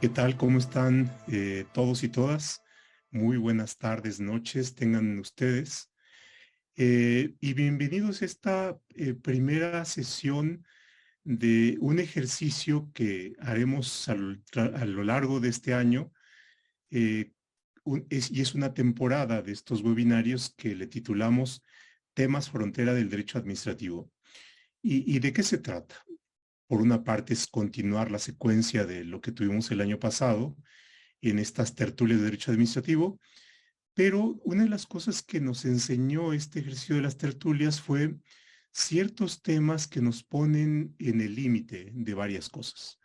¿Qué tal? ¿Cómo están todos y todas? Muy buenas tardes, noches, tengan ustedes. Y bienvenidos a esta primera sesión de un ejercicio que haremos a lo largo de este año. Y es una temporada de estos webinarios que le titulamos Temas Frontera del Derecho Administrativo. ¿Y de qué se trata? Por una parte es continuar la secuencia de lo que tuvimos el año pasado en estas tertulias de derecho administrativo, pero una de las cosas que nos enseñó este ejercicio de las tertulias fue ciertos temas que nos ponen en el límite de varias cosas,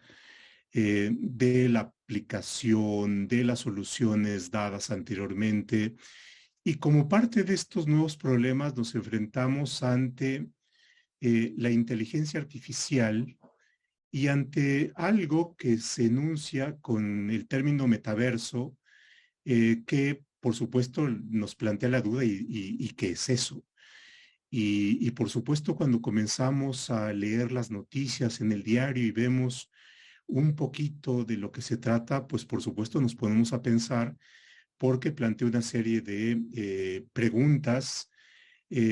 de la aplicación, de las soluciones dadas anteriormente, y como parte de estos nuevos problemas nos enfrentamos ante la inteligencia artificial y ante algo que se enuncia con el término metaverso, que por supuesto nos plantea la duda y qué es eso. Y por supuesto cuando comenzamos a leer las noticias en el diario y vemos un poquito de lo que se trata, pues por supuesto nos ponemos a pensar porque plantea una serie de preguntas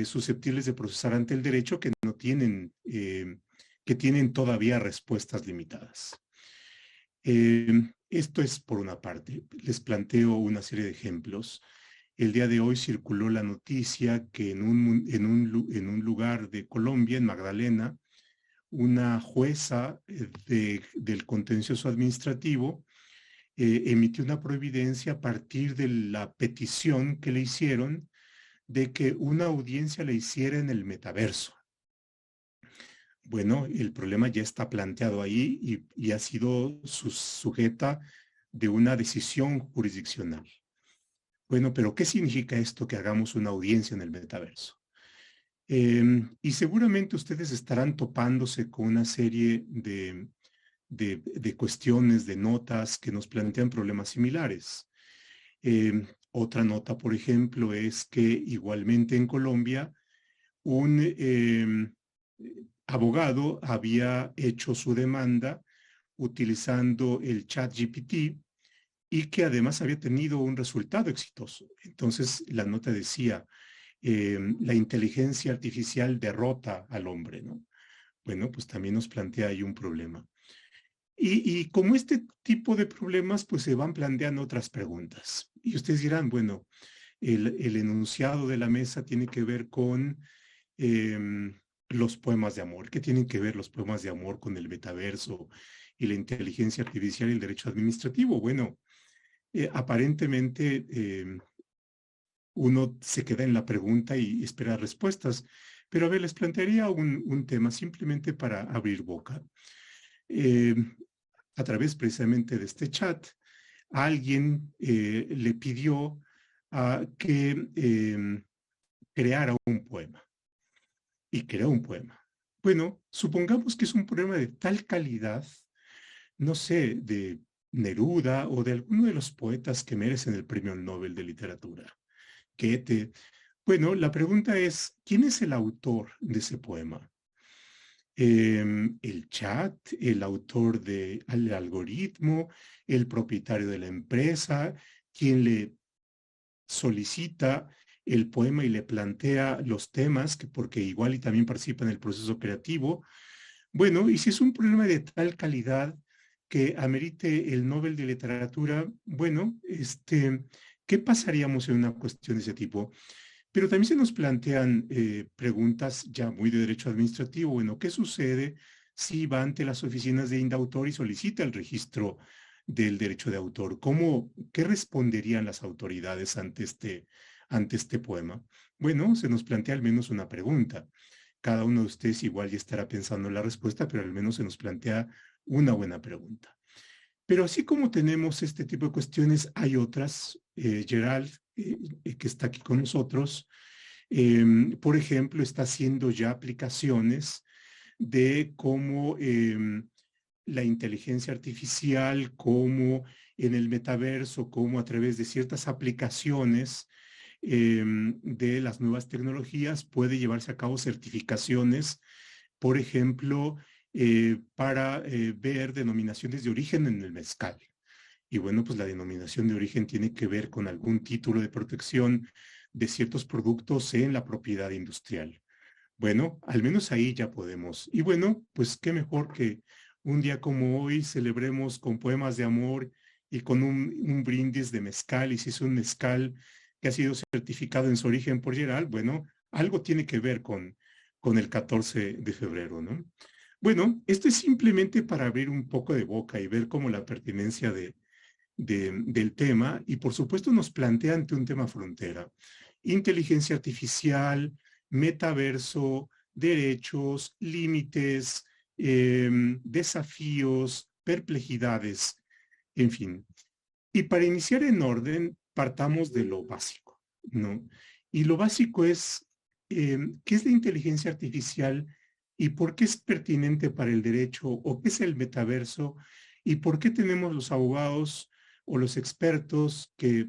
susceptibles de procesar ante el derecho que no tienen, que tienen todavía respuestas limitadas. Esto es por una parte. Les planteo una serie de ejemplos. El día de hoy circuló la noticia que en un lugar de Colombia, en Magdalena, una jueza del contencioso administrativo emitió una providencia a partir de la petición que le hicieron de que una audiencia le hiciera en el metaverso. Bueno, el problema ya está planteado ahí y ha sido sujeta de una decisión jurisdiccional. Bueno, pero ¿qué significa esto que hagamos una audiencia en el metaverso? Y seguramente ustedes estarán topándose con una serie de cuestiones, de notas que nos plantean problemas similares. Otra nota, por ejemplo, es que igualmente en Colombia un abogado había hecho su demanda utilizando el chat GPT y que además había tenido un resultado exitoso. Entonces la nota decía, la inteligencia artificial derrota al hombre, ¿no? Bueno, pues también nos plantea ahí un problema. Y como este tipo de problemas, pues se van planteando otras preguntas. Y ustedes dirán, bueno, el enunciado de la mesa tiene que ver con los poemas de amor. ¿Qué tienen que ver los poemas de amor con el metaverso y la inteligencia artificial y el derecho administrativo? Bueno, aparentemente uno se queda en la pregunta y espera respuestas. Pero a ver, les plantearía un tema simplemente para abrir boca. Eh, a través precisamente de este chat, alguien le pidió que creara un poema y creó un poema. Bueno, supongamos que es un poema de tal calidad, no sé, de Neruda o de alguno de los poetas que merecen el Premio Nobel de Literatura. Goethe. Bueno, la pregunta es, ¿quién es el autor de ese poema? El chat, el autor del algoritmo, el propietario de la empresa, quien le solicita el poema y le plantea los temas, que porque igual y también participa en el proceso creativo. Bueno, y si es un problema de tal calidad que amerite el Nobel de Literatura, bueno, ¿qué pasaríamos en una cuestión de ese tipo? Pero también se nos plantean preguntas ya muy de derecho administrativo. Bueno, ¿qué sucede si va ante las oficinas de Indautor y solicita el registro del derecho de autor? ¿Qué responderían las autoridades ante este poema? Bueno, se nos plantea al menos una pregunta. Cada uno de ustedes igual ya estará pensando en la respuesta, pero al menos se nos plantea una buena pregunta. Pero así como tenemos este tipo de cuestiones, hay otras, Gerald, que está aquí con nosotros, por ejemplo, está haciendo ya aplicaciones de cómo la inteligencia artificial, cómo en el metaverso, cómo a través de ciertas aplicaciones de las nuevas tecnologías puede llevarse a cabo certificaciones, por ejemplo, para ver denominaciones de origen en el mezcal. Y bueno, pues la denominación de origen tiene que ver con algún título de protección de ciertos productos en la propiedad industrial. Bueno, al menos ahí ya podemos. Y bueno, pues qué mejor que un día como hoy celebremos con poemas de amor y con un brindis de mezcal. Y si es un mezcal que ha sido certificado en su origen por Geral, bueno, algo tiene que ver con el 14 de febrero, ¿no? Bueno, esto es simplemente para abrir un poco de boca y ver cómo la pertinencia del tema, y por supuesto nos plantea ante un tema frontera. Inteligencia artificial, metaverso, derechos, límites, desafíos, perplejidades, en fin. Y para iniciar en orden, partamos de lo básico, ¿no? Y lo básico es, ¿qué es la inteligencia artificial y por qué es pertinente para el derecho o qué es el metaverso y por qué tenemos los abogados o los expertos que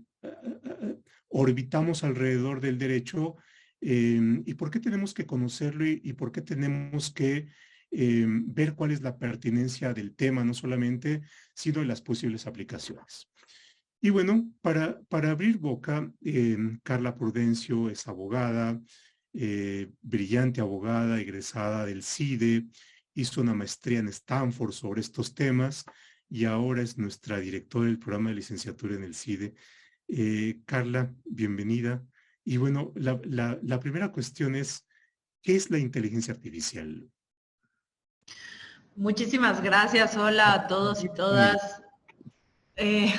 orbitamos alrededor del derecho y por qué tenemos que conocerlo y por qué tenemos que ver cuál es la pertinencia del tema, no solamente, sino de las posibles aplicaciones. Y bueno, para abrir boca, Carla Prudencio es abogada, brillante abogada, egresada del CIDE, hizo una maestría en Stanford sobre estos temas y ahora es nuestra directora del programa de licenciatura en el CIDE. Carla, bienvenida. Y bueno, la primera cuestión es, ¿qué es la inteligencia artificial? Muchísimas gracias. Hola a todos y todas.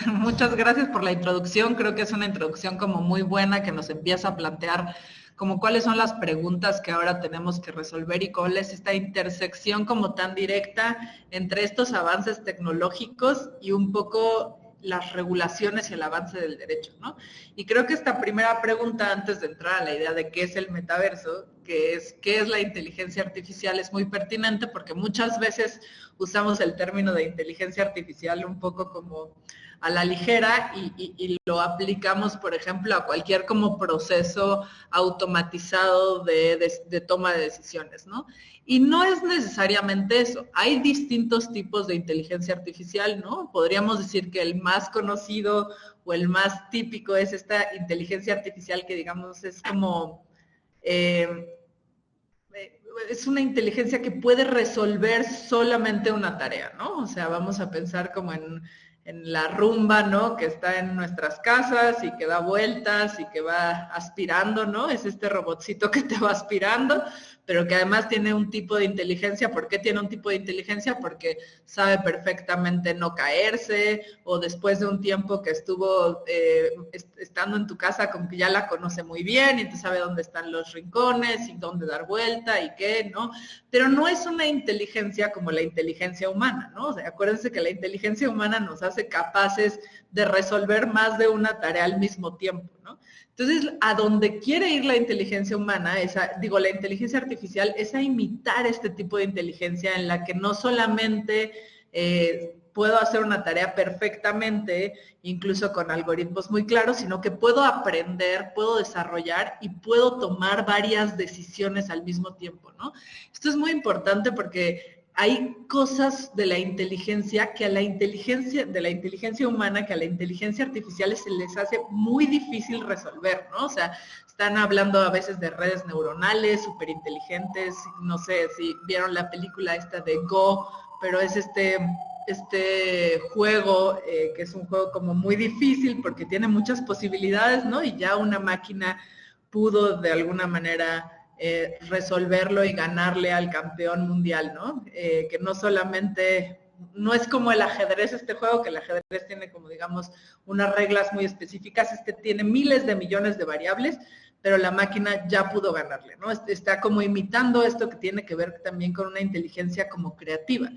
Muchas gracias por la introducción. Creo que es una introducción como muy buena que nos empieza a plantear como cuáles son las preguntas que ahora tenemos que resolver y cuál es esta intersección como tan directa entre estos avances tecnológicos y un poco las regulaciones y el avance del derecho, ¿no? Y creo que esta primera pregunta, antes de entrar a la idea de qué es el metaverso, qué es la inteligencia artificial, es muy pertinente porque muchas veces usamos el término de inteligencia artificial un poco como a la ligera y lo aplicamos, por ejemplo, a cualquier como proceso automatizado de toma de decisiones, ¿no? Y no es necesariamente eso. Hay distintos tipos de inteligencia artificial, ¿no? Podríamos decir que el más conocido o el más típico es esta inteligencia artificial que, digamos, es como... es una inteligencia que puede resolver solamente una tarea, ¿no? O sea, vamos a pensar como en la rumba, ¿no? Que está en nuestras casas y que da vueltas y que va aspirando, ¿no? Es este robotcito que te va aspirando, pero que además tiene un tipo de inteligencia. ¿Por qué tiene un tipo de inteligencia? Porque sabe perfectamente no caerse, o después de un tiempo que estuvo estando en tu casa, como que ya la conoce muy bien y te sabe dónde están los rincones y dónde dar vuelta y qué, ¿no? Pero no es una inteligencia como la inteligencia humana, ¿no? O sea, acuérdense que la inteligencia humana nos hace capaces de resolver más de una tarea al mismo tiempo, ¿no? Entonces, a donde quiere ir la inteligencia humana, la inteligencia artificial, es a imitar este tipo de inteligencia en la que no solamente puedo hacer una tarea perfectamente, incluso con algoritmos muy claros, sino que puedo aprender, puedo desarrollar y puedo tomar varias decisiones al mismo tiempo, ¿no? Esto es muy importante porque hay cosas de la inteligencia que a la inteligencia humana, que a la inteligencia artificial se les hace muy difícil resolver, ¿no? O sea, están hablando a veces de redes neuronales súper inteligentes, no sé si vieron la película esta de Go, pero es este juego, que es un juego como muy difícil porque tiene muchas posibilidades, ¿no? Y ya una máquina pudo de alguna manera resolverlo y ganarle al campeón mundial, ¿no? Que no solamente, no es como el ajedrez este juego, que el ajedrez tiene como digamos unas reglas muy específicas, tiene miles de millones de variables, pero la máquina ya pudo ganarle, ¿no? Está como imitando esto que tiene que ver también con una inteligencia como creativa.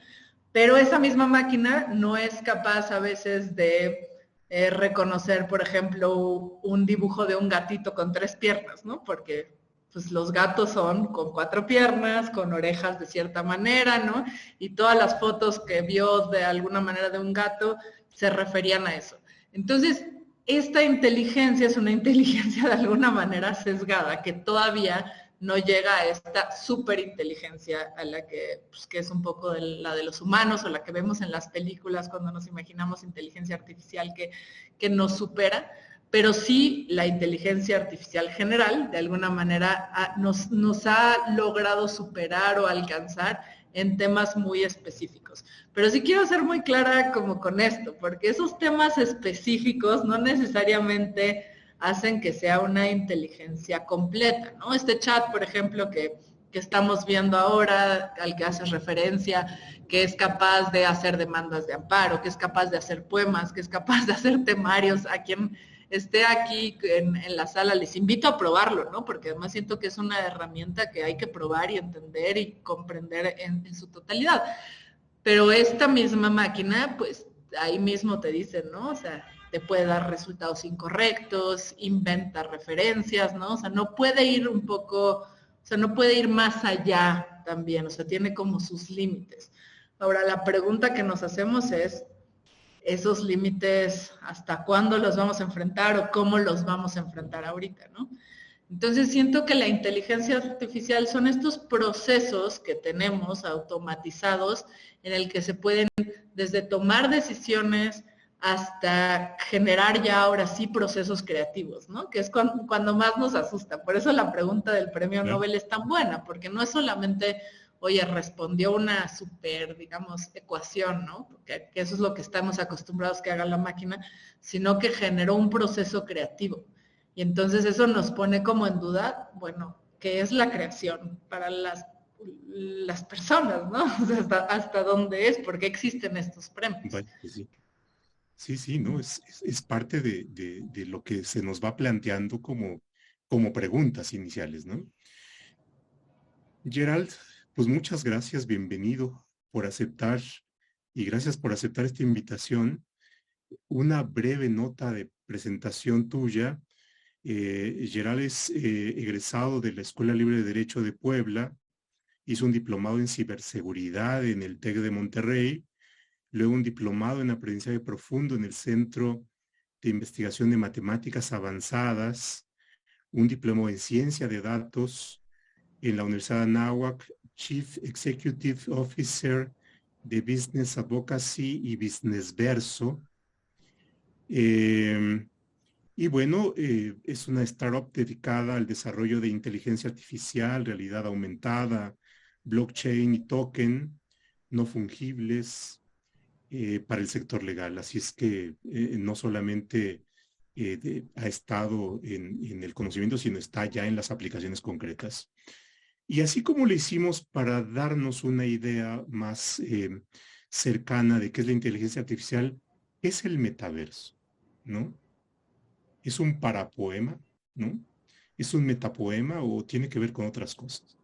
Pero esa misma máquina no es capaz a veces de reconocer, por ejemplo, un dibujo de un gatito con 3 piernas, ¿no? Porque pues los gatos son con 4 piernas, con orejas de cierta manera, ¿no? Y todas las fotos que vio de alguna manera de un gato se referían a eso. Entonces, esta inteligencia es una inteligencia de alguna manera sesgada, que todavía no llega a esta superinteligencia a la que, pues, que es un poco la de los humanos o la que vemos en las películas cuando nos imaginamos inteligencia artificial que nos supera, pero sí la inteligencia artificial general, de alguna manera, nos ha logrado superar o alcanzar en temas muy específicos. Pero sí quiero ser muy clara como con esto, porque esos temas específicos no necesariamente hacen que sea una inteligencia completa, ¿no? Este chat, por ejemplo, que estamos viendo ahora, al que haces referencia, que es capaz de hacer demandas de amparo, que es capaz de hacer poemas, que es capaz de hacer temarios, a quien esté aquí en la sala, les invito a probarlo, ¿no? Porque además siento que es una herramienta que hay que probar y entender y comprender en su totalidad. Pero esta misma máquina, pues ahí mismo te dice, ¿no? O sea, te puede dar resultados incorrectos, inventa referencias, ¿no? O sea, no puede ir un poco, o sea, no puede ir más allá también, o sea, tiene como sus límites. Ahora, la pregunta que nos hacemos es, esos límites, hasta cuándo los vamos a enfrentar o cómo los vamos a enfrentar ahorita, ¿no? Entonces siento que la inteligencia artificial son estos procesos que tenemos automatizados en el que se pueden desde tomar decisiones hasta generar ya ahora sí procesos creativos, ¿no? Que es cuando más nos asusta. Por eso la pregunta del premio Nobel es tan buena, porque no es solamente oye, respondió una super, digamos, ecuación, ¿no? Porque eso es lo que estamos acostumbrados que haga la máquina, sino que generó un proceso creativo. Y entonces eso nos pone como en duda, bueno, ¿qué es la creación para las personas, ¿no? O sea, hasta dónde es, por qué existen estos premios. Vale, pues sí. Sí, sí, ¿no? Es parte de lo que se nos va planteando como preguntas iniciales, ¿no? Gerald, pues muchas gracias, bienvenido por aceptar y gracias por aceptar esta invitación. Una breve nota de presentación tuya. Gerald es egresado de la Escuela Libre de Derecho de Puebla, hizo un diplomado en ciberseguridad en el TEC de Monterrey, luego un diplomado en aprendizaje profundo en el Centro de Investigación de Matemáticas Avanzadas, un diplomado en ciencia de datos en la Universidad de Anáhuac, Chief Executive Officer de Business Advocacy y Business Verso. Y bueno, es una startup dedicada al desarrollo de inteligencia artificial, realidad aumentada, blockchain y token no fungibles para el sector legal. Así es que no solamente ha estado en el conocimiento, sino está ya en las aplicaciones concretas. Y así como lo hicimos para darnos una idea más cercana de qué es la inteligencia artificial, ¿qué es el metaverso? ¿No? ¿Es un parapoema? ¿No? ¿Es un metapoema o tiene que ver con otras cosas?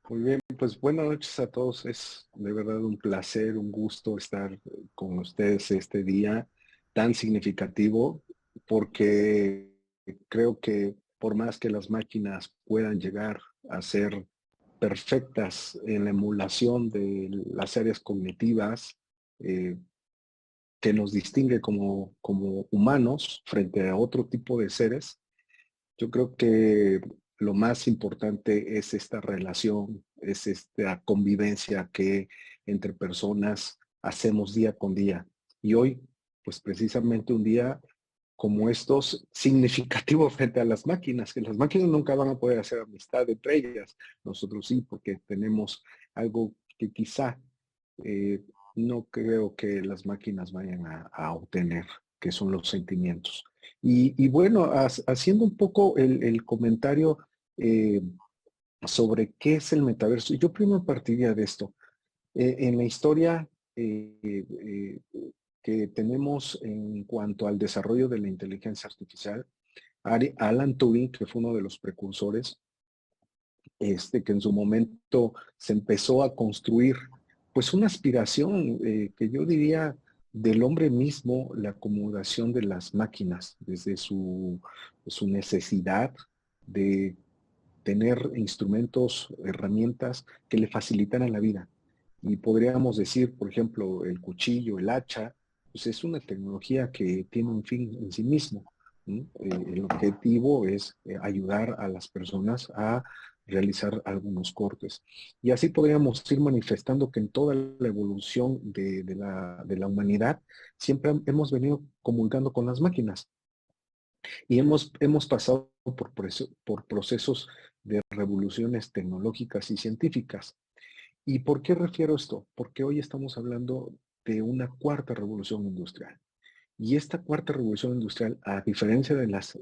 Muy bien, pues buenas noches a todos. Es de verdad un placer, un gusto estar con ustedes este día tan significativo, porque creo que por más que las máquinas puedan llegar a ser perfectas en la emulación de las áreas cognitivas eh, que nos distingue como humanos frente a otro tipo de seres, yo creo que lo más importante es esta relación, es esta convivencia que entre personas hacemos día con día. Y hoy, pues precisamente un día como estos, significativo frente a las máquinas, que las máquinas nunca van a poder hacer amistad entre ellas. Nosotros sí, porque tenemos algo que quizá no creo que las máquinas vayan a obtener, que son los sentimientos. Y bueno, haciendo un poco el comentario eh, sobre qué es el metaverso, yo primero partiría de esto. En la historia que tenemos en cuanto al desarrollo de la inteligencia artificial, Alan Turing, que fue uno de los precursores, que en su momento se empezó a construir, pues una aspiración que yo diría del hombre mismo, la acomodación de las máquinas, desde su necesidad de tener instrumentos, herramientas que le facilitaran la vida. Y podríamos decir, por ejemplo, el cuchillo, el hacha, pues es una tecnología que tiene un fin en sí mismo. El objetivo es ayudar a las personas a realizar algunos cortes. Y así podríamos ir manifestando que en toda la evolución de la humanidad siempre hemos venido comulgando con las máquinas y hemos pasado por procesos de revoluciones tecnológicas y científicas. ¿Y por qué refiero esto? Porque hoy estamos hablando de una cuarta revolución industrial. Y esta cuarta revolución industrial, a diferencia de las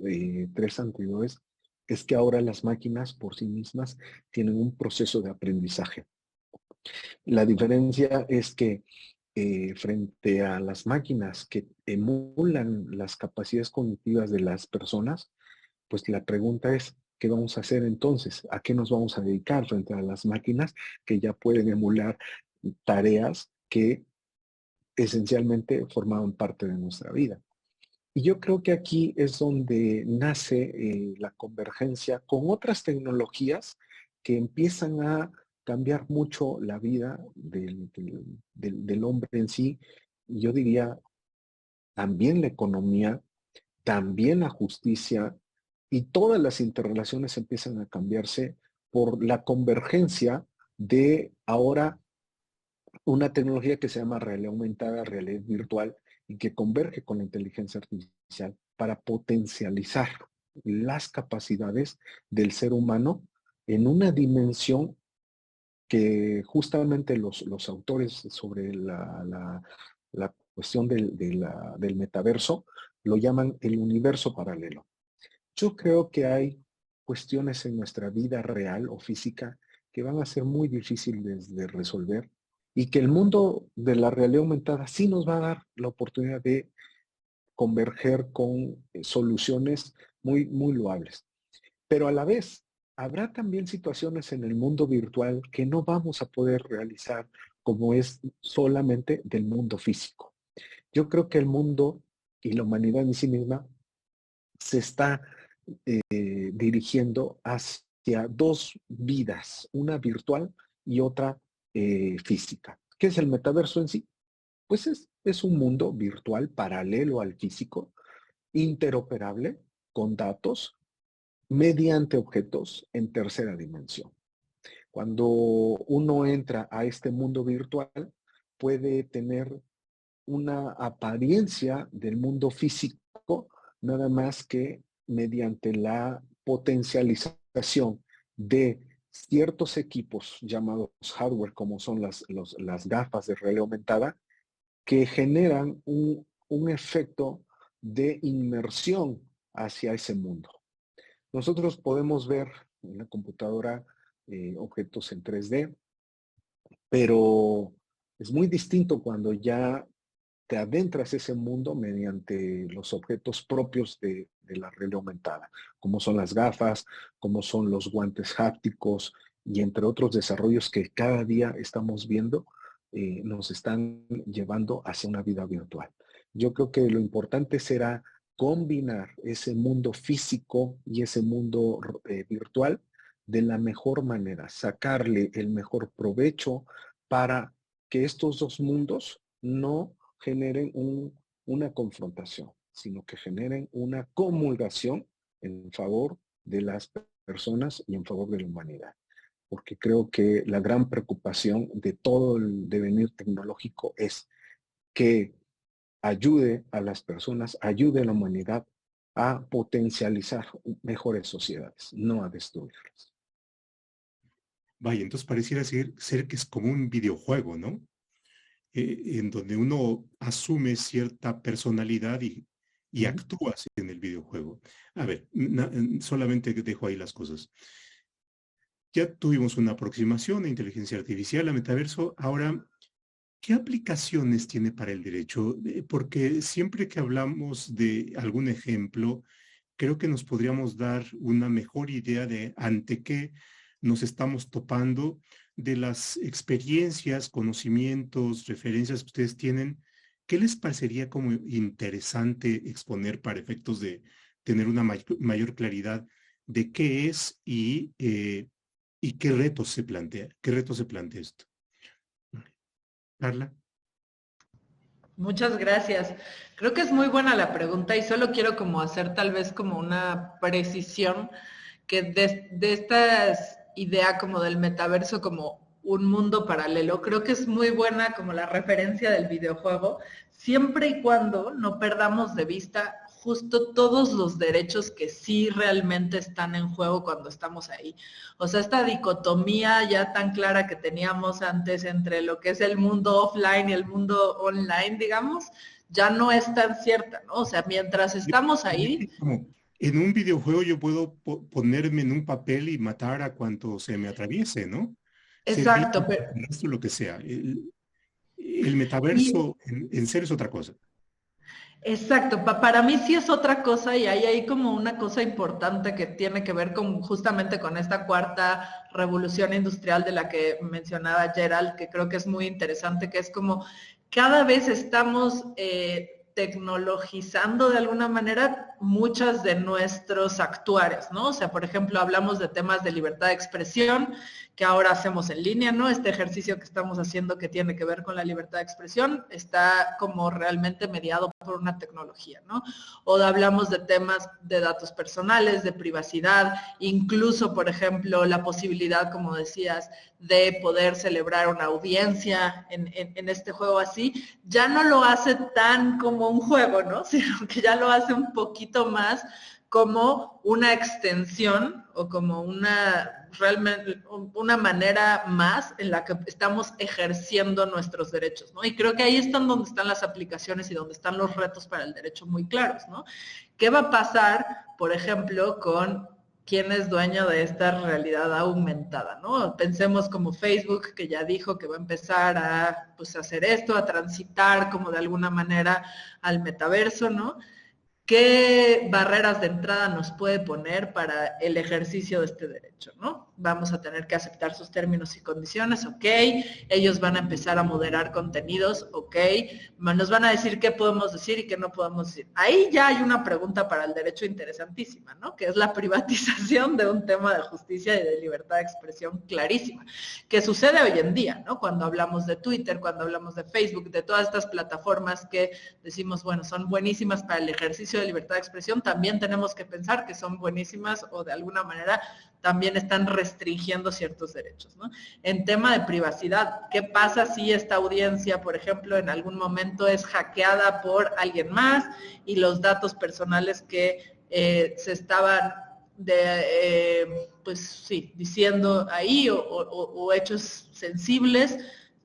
tres anteriores, es que ahora las máquinas por sí mismas tienen un proceso de aprendizaje. La diferencia es que frente a las máquinas que emulan las capacidades cognitivas de las personas, pues la pregunta es, ¿qué vamos a hacer entonces? ¿A qué nos vamos a dedicar frente a las máquinas que ya pueden emular tareas que esencialmente formaban parte de nuestra vida? Y yo creo que aquí es donde nace la convergencia con otras tecnologías que empiezan a cambiar mucho la vida del hombre en sí. Y yo diría también la economía, también la justicia y todas las interrelaciones empiezan a cambiarse por la convergencia de ahora una tecnología que se llama realidad aumentada, realidad virtual, y que converge con la inteligencia artificial para potencializar las capacidades del ser humano en una dimensión que justamente los autores sobre la cuestión del metaverso lo llaman el universo paralelo. Yo creo que hay cuestiones en nuestra vida real o física que van a ser muy difíciles de resolver y que el mundo de la realidad aumentada sí nos va a dar la oportunidad de converger con soluciones muy loables. Pero a la vez, habrá también situaciones en el mundo virtual que no vamos a poder realizar como es solamente del mundo físico. Yo creo que el mundo y la humanidad en sí misma se está dirigiendo hacia dos vidas, una virtual y otra física. ¿Qué es el metaverso en sí? Pues es un mundo virtual paralelo al físico, interoperable, con datos, mediante objetos en tercera dimensión. Cuando uno entra a este mundo virtual, puede tener una apariencia del mundo físico, nada más que mediante la potencialización de ciertos equipos llamados hardware, como son las gafas de realidad aumentada, que generan un efecto de inmersión hacia ese mundo. Nosotros podemos ver en la computadora objetos en 3D, pero es muy distinto cuando ya te adentras ese mundo mediante los objetos propios de la realidad aumentada, como son las gafas, como son los guantes hápticos y entre otros desarrollos que cada día estamos viendo, nos están llevando hacia una vida virtual. Yo creo que lo importante será combinar ese mundo físico y ese mundo virtual de la mejor manera, sacarle el mejor provecho para que estos dos mundos no generen una confrontación, sino que generen una comulgación en favor de las personas y en favor de la humanidad. Porque creo que la gran preocupación de todo el devenir tecnológico es que ayude a las personas, ayude a la humanidad a potencializar mejores sociedades, no a destruirlas. Vaya, entonces pareciera ser que es como un videojuego, ¿no? En donde uno asume cierta personalidad y actúa así en el videojuego. A ver, solamente dejo ahí las cosas. Ya tuvimos una aproximación a inteligencia artificial, a metaverso. Ahora, ¿qué aplicaciones tiene para el derecho? Porque siempre que hablamos de algún ejemplo, creo que nos podríamos dar una mejor idea de ante qué nos estamos topando, de las experiencias, conocimientos, referencias que ustedes tienen. ¿Qué les parecería como interesante exponer para efectos de tener una mayor claridad de qué es y qué retos se plantea? ¿Qué retos se plantea esto? Carla. Muchas gracias. Creo que es muy buena la pregunta y solo quiero como hacer tal vez como una precisión que de esta idea como del metaverso como un mundo paralelo, creo que es muy buena como la referencia del videojuego, siempre y cuando no perdamos de vista justo todos los derechos que sí realmente están en juego cuando estamos ahí. O sea, esta dicotomía ya tan clara que teníamos antes entre lo que es el mundo offline y el mundo online, digamos, ya no es tan cierta, ¿no? O sea, mientras estamos ahí... Como en un videojuego yo puedo ponerme en un papel y matar a cuanto se me atraviese, ¿no? Ser Exacto, víctima, esto, lo que sea. El y metaverso en serio es otra cosa. exacto, para mí sí es otra cosa y ahí hay como una cosa importante que tiene que ver con justamente con esta cuarta revolución industrial de la que mencionaba Gerald, que creo que es muy interesante, que es como cada vez estamos tecnologizando de alguna manera muchas de nuestros actuares, ¿no? O sea, por ejemplo, hablamos de temas de libertad de expresión, que ahora hacemos en línea, ¿no? Este ejercicio que estamos haciendo que tiene que ver con la libertad de expresión está como realmente mediado por una tecnología, ¿no? O hablamos de temas de datos personales, de privacidad, incluso, por ejemplo, la posibilidad, como decías, de poder celebrar una audiencia en este juego así, ya no lo hace tan como un juego, ¿no? Sino que ya lo hace un poquito más como una extensión o como realmente una manera más en la que estamos ejerciendo nuestros derechos, ¿no? Y creo que ahí están donde están las aplicaciones y donde están los retos para el derecho muy claros, ¿no? ¿Qué va a pasar, por ejemplo, con quién es dueño de esta realidad aumentada, ¿no? Pensemos como Facebook, que ya dijo que va a empezar a pues, hacer esto, a transitar como de alguna manera al metaverso, ¿no? ¿Qué barreras de entrada nos puede poner para el ejercicio de este derecho, ¿no? Vamos a tener que aceptar sus términos y condiciones, ok. Ellos van a empezar a moderar contenidos, ok. Nos van a decir qué podemos decir y qué no podemos decir. Ahí ya hay una pregunta para el derecho interesantísima, ¿no? Que es la privatización de un tema de justicia y de libertad de expresión clarísima, que sucede hoy en día, ¿no? Cuando hablamos de Twitter, cuando hablamos de Facebook, de todas estas plataformas que decimos, bueno, son buenísimas para el ejercicio de libertad de expresión, también tenemos que pensar que son buenísimas o de alguna manera también están restringiendo ciertos derechos, ¿no? En tema de privacidad, ¿qué pasa si esta audiencia, por ejemplo, en algún momento es hackeada por alguien más y los datos personales que se estaban pues sí, diciendo ahí o hechos sensibles,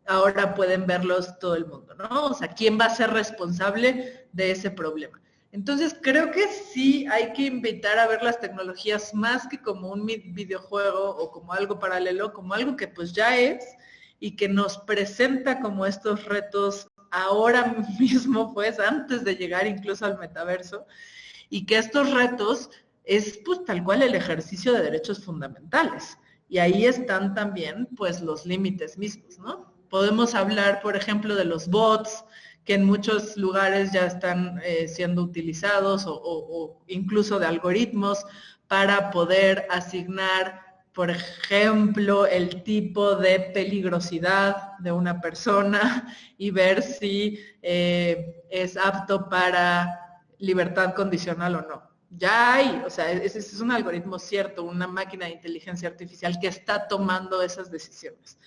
ahora pueden verlos todo el mundo, ¿no? O sea, ¿quién va a ser responsable de ese problema? Entonces, creo que sí hay que invitar a ver las tecnologías más que como un videojuego o como algo paralelo, como algo que pues ya es y que nos presenta como estos retos ahora mismo, pues antes de llegar incluso al metaverso, y que estos retos es pues tal cual el ejercicio de derechos fundamentales. Y ahí están también pues los límites mismos, ¿no? Podemos hablar, por ejemplo, de los bots, que en muchos lugares ya están siendo utilizados o incluso de algoritmos para poder asignar, por ejemplo, el tipo de peligrosidad de una persona y ver si es apto para libertad condicional o no. Ya hay, o sea, ese es un algoritmo cierto, una máquina de inteligencia artificial que está tomando esas decisiones.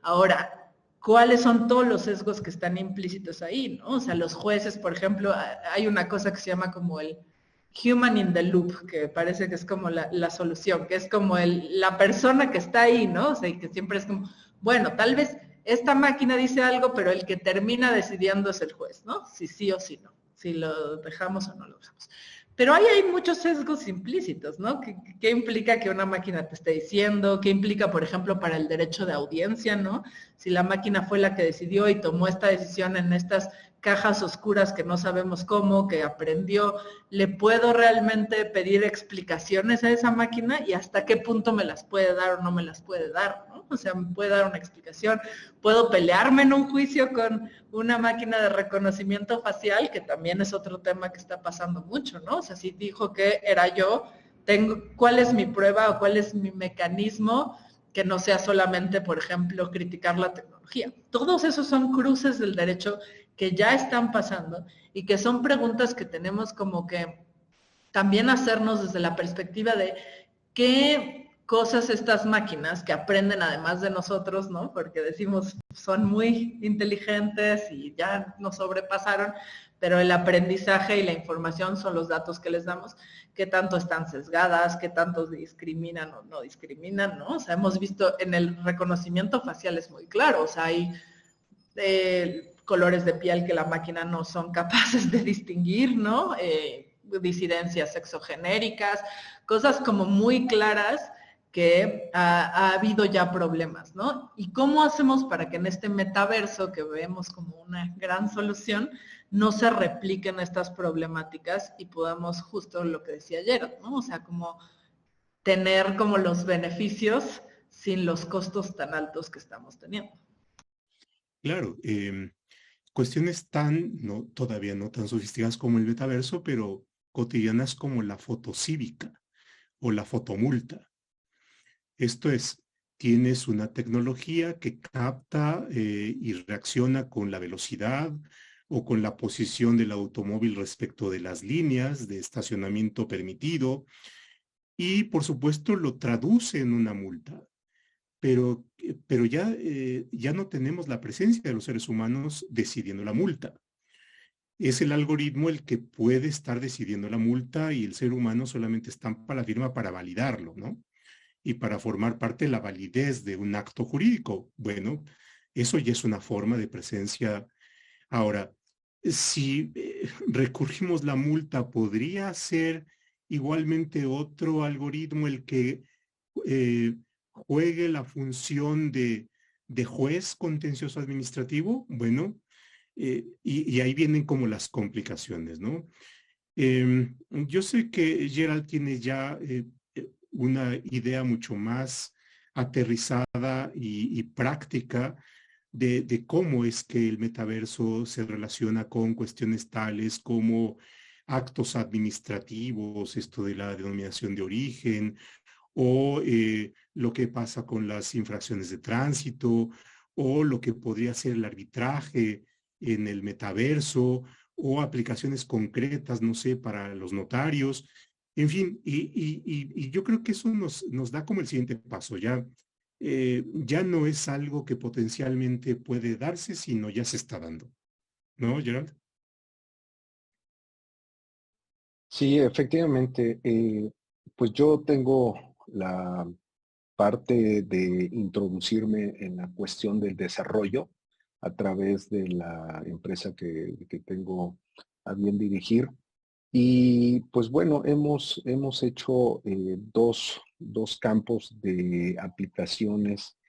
Ahora, ¿cuáles son todos los sesgos que están implícitos ahí, no? O sea, los jueces, por ejemplo, hay una cosa que se llama como el human in the loop, que parece que es como la solución, que es como la persona que está ahí, ¿no? O sea, y que siempre es como, bueno, tal vez esta máquina dice algo, pero el que termina decidiendo es el juez, ¿no? Si sí o si no, si lo dejamos o no lo dejamos. Pero ahí hay muchos sesgos implícitos, ¿no? ¿Qué implica que una máquina te esté diciendo? ¿Qué implica, por ejemplo, para el derecho de audiencia, ¿no? Si la máquina fue la que decidió y tomó esta decisión en estas cajas oscuras que no sabemos cómo, que aprendió, ¿le puedo realmente pedir explicaciones a esa máquina y hasta qué punto me las puede dar o no me las puede dar, ¿no? O sea, me puede dar una explicación. ¿Puedo pelearme en un juicio con una máquina de reconocimiento facial? Que también es otro tema que está pasando mucho, ¿no? O sea, si dijo que era yo, ¿cuál es mi prueba o cuál es mi mecanismo que no sea solamente, por ejemplo, criticar la tecnología? Todos esos son cruces del derecho que ya están pasando y que son preguntas que tenemos como que también hacernos desde la perspectiva de qué cosas estas máquinas que aprenden además de nosotros, ¿no? Porque decimos son muy inteligentes y ya nos sobrepasaron, pero el aprendizaje y la información son los datos que les damos, qué tanto están sesgadas, qué tanto discriminan o no discriminan, ¿no? O sea, hemos visto en el reconocimiento facial es muy claro, o sea, hay colores de piel que la máquina no son capaces de distinguir, ¿no? Disidencias sexogenéricas, cosas como muy claras que ha habido ya problemas, ¿no? ¿Y cómo hacemos para que en este metaverso que vemos como una gran solución no se repliquen estas problemáticas y podamos justo lo que decía ayer, ¿no? O sea, como tener como los beneficios sin los costos tan altos que estamos teniendo. Claro, cuestiones no, todavía no tan sofisticadas como el metaverso, pero cotidianas como la fotocívica o la fotomulta. Esto es, tienes una tecnología que capta y reacciona con la velocidad o con la posición del automóvil respecto de las líneas de estacionamiento permitido y, por supuesto, lo traduce en una multa. Pero ya no tenemos la presencia de los seres humanos decidiendo la multa. Es el algoritmo el que puede estar decidiendo la multa y el ser humano solamente estampa la firma para validarlo, ¿no? Y para formar parte de la validez de un acto jurídico. Bueno, eso ya es una forma de presencia. Ahora, si recurrimos la multa, ¿podría ser igualmente otro algoritmo el que juegue la función de juez contencioso administrativo? Bueno, y ahí vienen como las complicaciones, ¿no? Yo sé que Gerald tiene ya una idea mucho más aterrizada y práctica de cómo es que el metaverso se relaciona con cuestiones tales como actos administrativos, esto de la denominación de origen, o lo que pasa con las infracciones de tránsito, o lo que podría ser el arbitraje en el metaverso, o aplicaciones concretas, no sé, para los notarios. En fin, y yo creo que eso nos da como el siguiente paso. Ya no es algo que potencialmente puede darse, sino ya se está dando. ¿No, Gerald? Sí, efectivamente. Pues yo tengo la parte de introducirme en la cuestión del desarrollo a través de la empresa que tengo a bien dirigir. Y pues bueno, hemos hecho dos campos de aplicaciones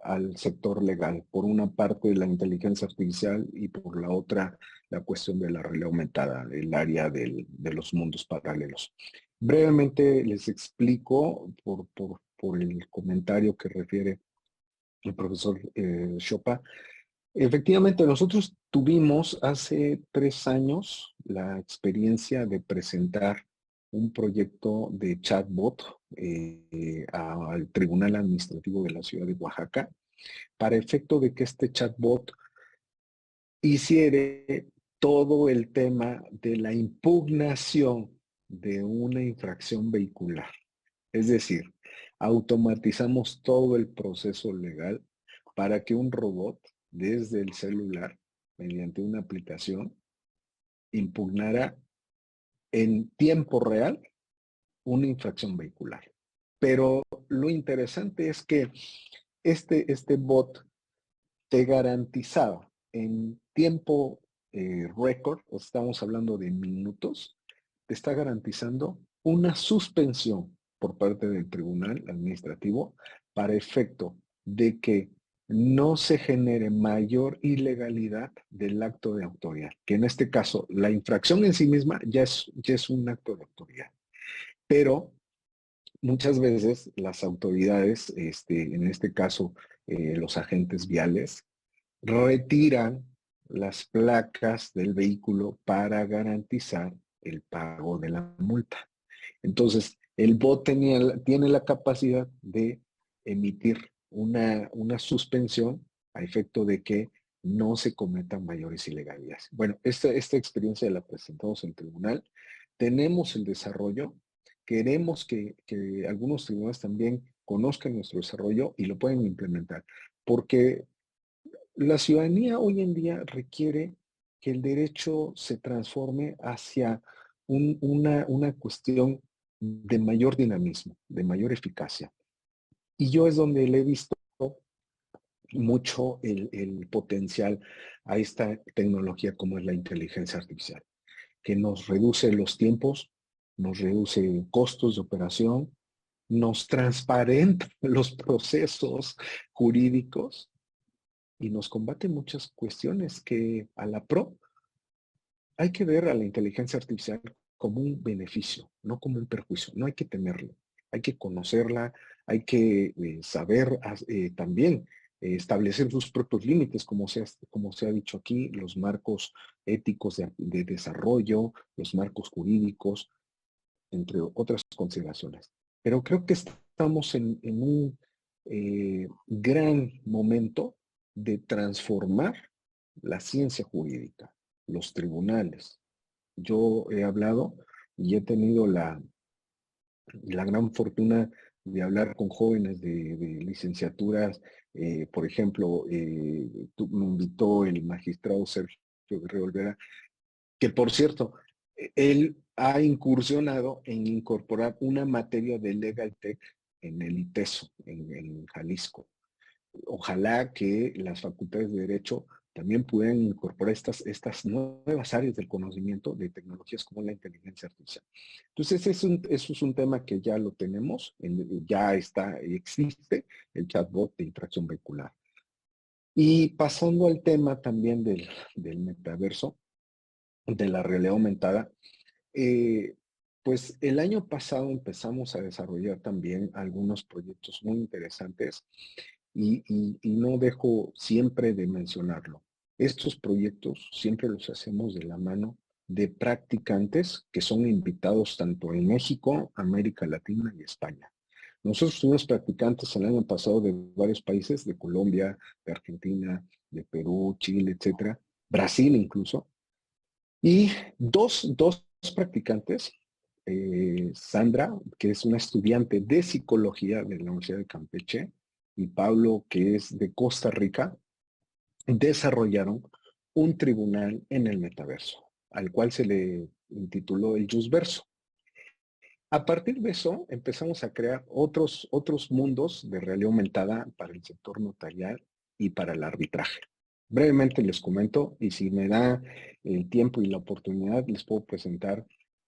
al sector legal. Por una parte, la inteligencia artificial y por la otra, la cuestión de la realidad aumentada, el área de los mundos paralelos. Brevemente les explico por el comentario que refiere el profesor Chopa. Efectivamente, nosotros tuvimos hace 3 años la experiencia de presentar un proyecto de chatbot al Tribunal Administrativo de la Ciudad de Oaxaca para efecto de que este chatbot hiciera todo el tema de la impugnación de una infracción vehicular. Es decir, automatizamos todo el proceso legal para que un robot desde el celular, mediante una aplicación, impugnara en tiempo real una infracción vehicular. Pero lo interesante es que este bot te garantizaba en tiempo récord, estamos hablando de minutos, te está garantizando una suspensión por parte del tribunal administrativo para efecto de que no se genere mayor ilegalidad del acto de autoridad, que en este caso la infracción en sí misma ya es un acto de autoridad. Pero muchas veces las autoridades, en este caso los agentes viales, retiran las placas del vehículo para garantizar el pago de la multa. Entonces, el bot tiene la capacidad de emitir una suspensión a efecto de que no se cometan mayores ilegalidades. Bueno, esta experiencia la presentamos en tribunal. Tenemos el desarrollo. Queremos que algunos tribunales también conozcan nuestro desarrollo y lo pueden implementar. Porque la ciudadanía hoy en día requiere que el derecho se transforme hacia una cuestión de mayor dinamismo, de mayor eficacia. Y yo es donde le he visto mucho el potencial a esta tecnología como es la inteligencia artificial, que nos reduce los tiempos, nos reduce costos de operación, nos transparenta los procesos jurídicos y nos combate muchas cuestiones que a la pro hay que ver a la inteligencia artificial como un beneficio, no como un perjuicio. No hay que temerlo, hay que conocerla, hay que saber también establecer sus propios límites, como se ha dicho aquí, los marcos éticos de desarrollo, los marcos jurídicos, entre otras consideraciones. Pero creo que estamos en un gran momento de transformar la ciencia jurídica, los tribunales. Yo he hablado y he tenido la gran fortuna de hablar con jóvenes de licenciaturas. Por ejemplo, me invitó el magistrado Sergio Guerrero Olvera, que por cierto, él ha incursionado en incorporar una materia de Legal Tech en el ITESO, en Jalisco. Ojalá que las facultades de Derecho también puedan incorporar estas nuevas áreas del conocimiento de tecnologías como la inteligencia artificial. Entonces, eso es un tema que ya lo tenemos, ya existe el chatbot de interacción vehicular. Y pasando al tema también del metaverso, de la realidad aumentada, pues el año pasado empezamos a desarrollar también algunos proyectos muy interesantes y no dejo siempre de mencionarlo. Estos proyectos siempre los hacemos de la mano de practicantes que son invitados tanto en México, América Latina y España. Nosotros tuvimos practicantes el año pasado de varios países, de Colombia, de Argentina, de Perú, Chile, etcétera, Brasil incluso, y dos practicantes, Sandra, que es una estudiante de psicología de la Universidad de Campeche, y Pablo, que es de Costa Rica, desarrollaron un tribunal en el metaverso, al cual se le intituló el Jusverso. A partir de eso, empezamos a crear otros mundos de realidad aumentada para el sector notarial y para el arbitraje. Brevemente les comento, y si me da el tiempo y la oportunidad, les puedo presentar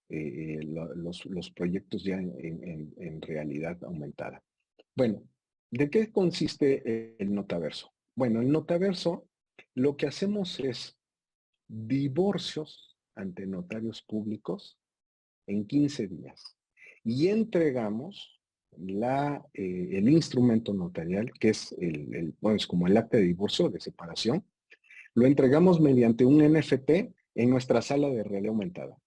los proyectos ya en realidad aumentada. Bueno, ¿de qué consiste el notaverso? Bueno, el notaverso, lo que hacemos es divorcios ante notarios públicos en 15 días. Y entregamos el instrumento notarial, que es es como el acta de divorcio, de separación. Lo entregamos mediante un NFT en nuestra sala de realidad aumentada.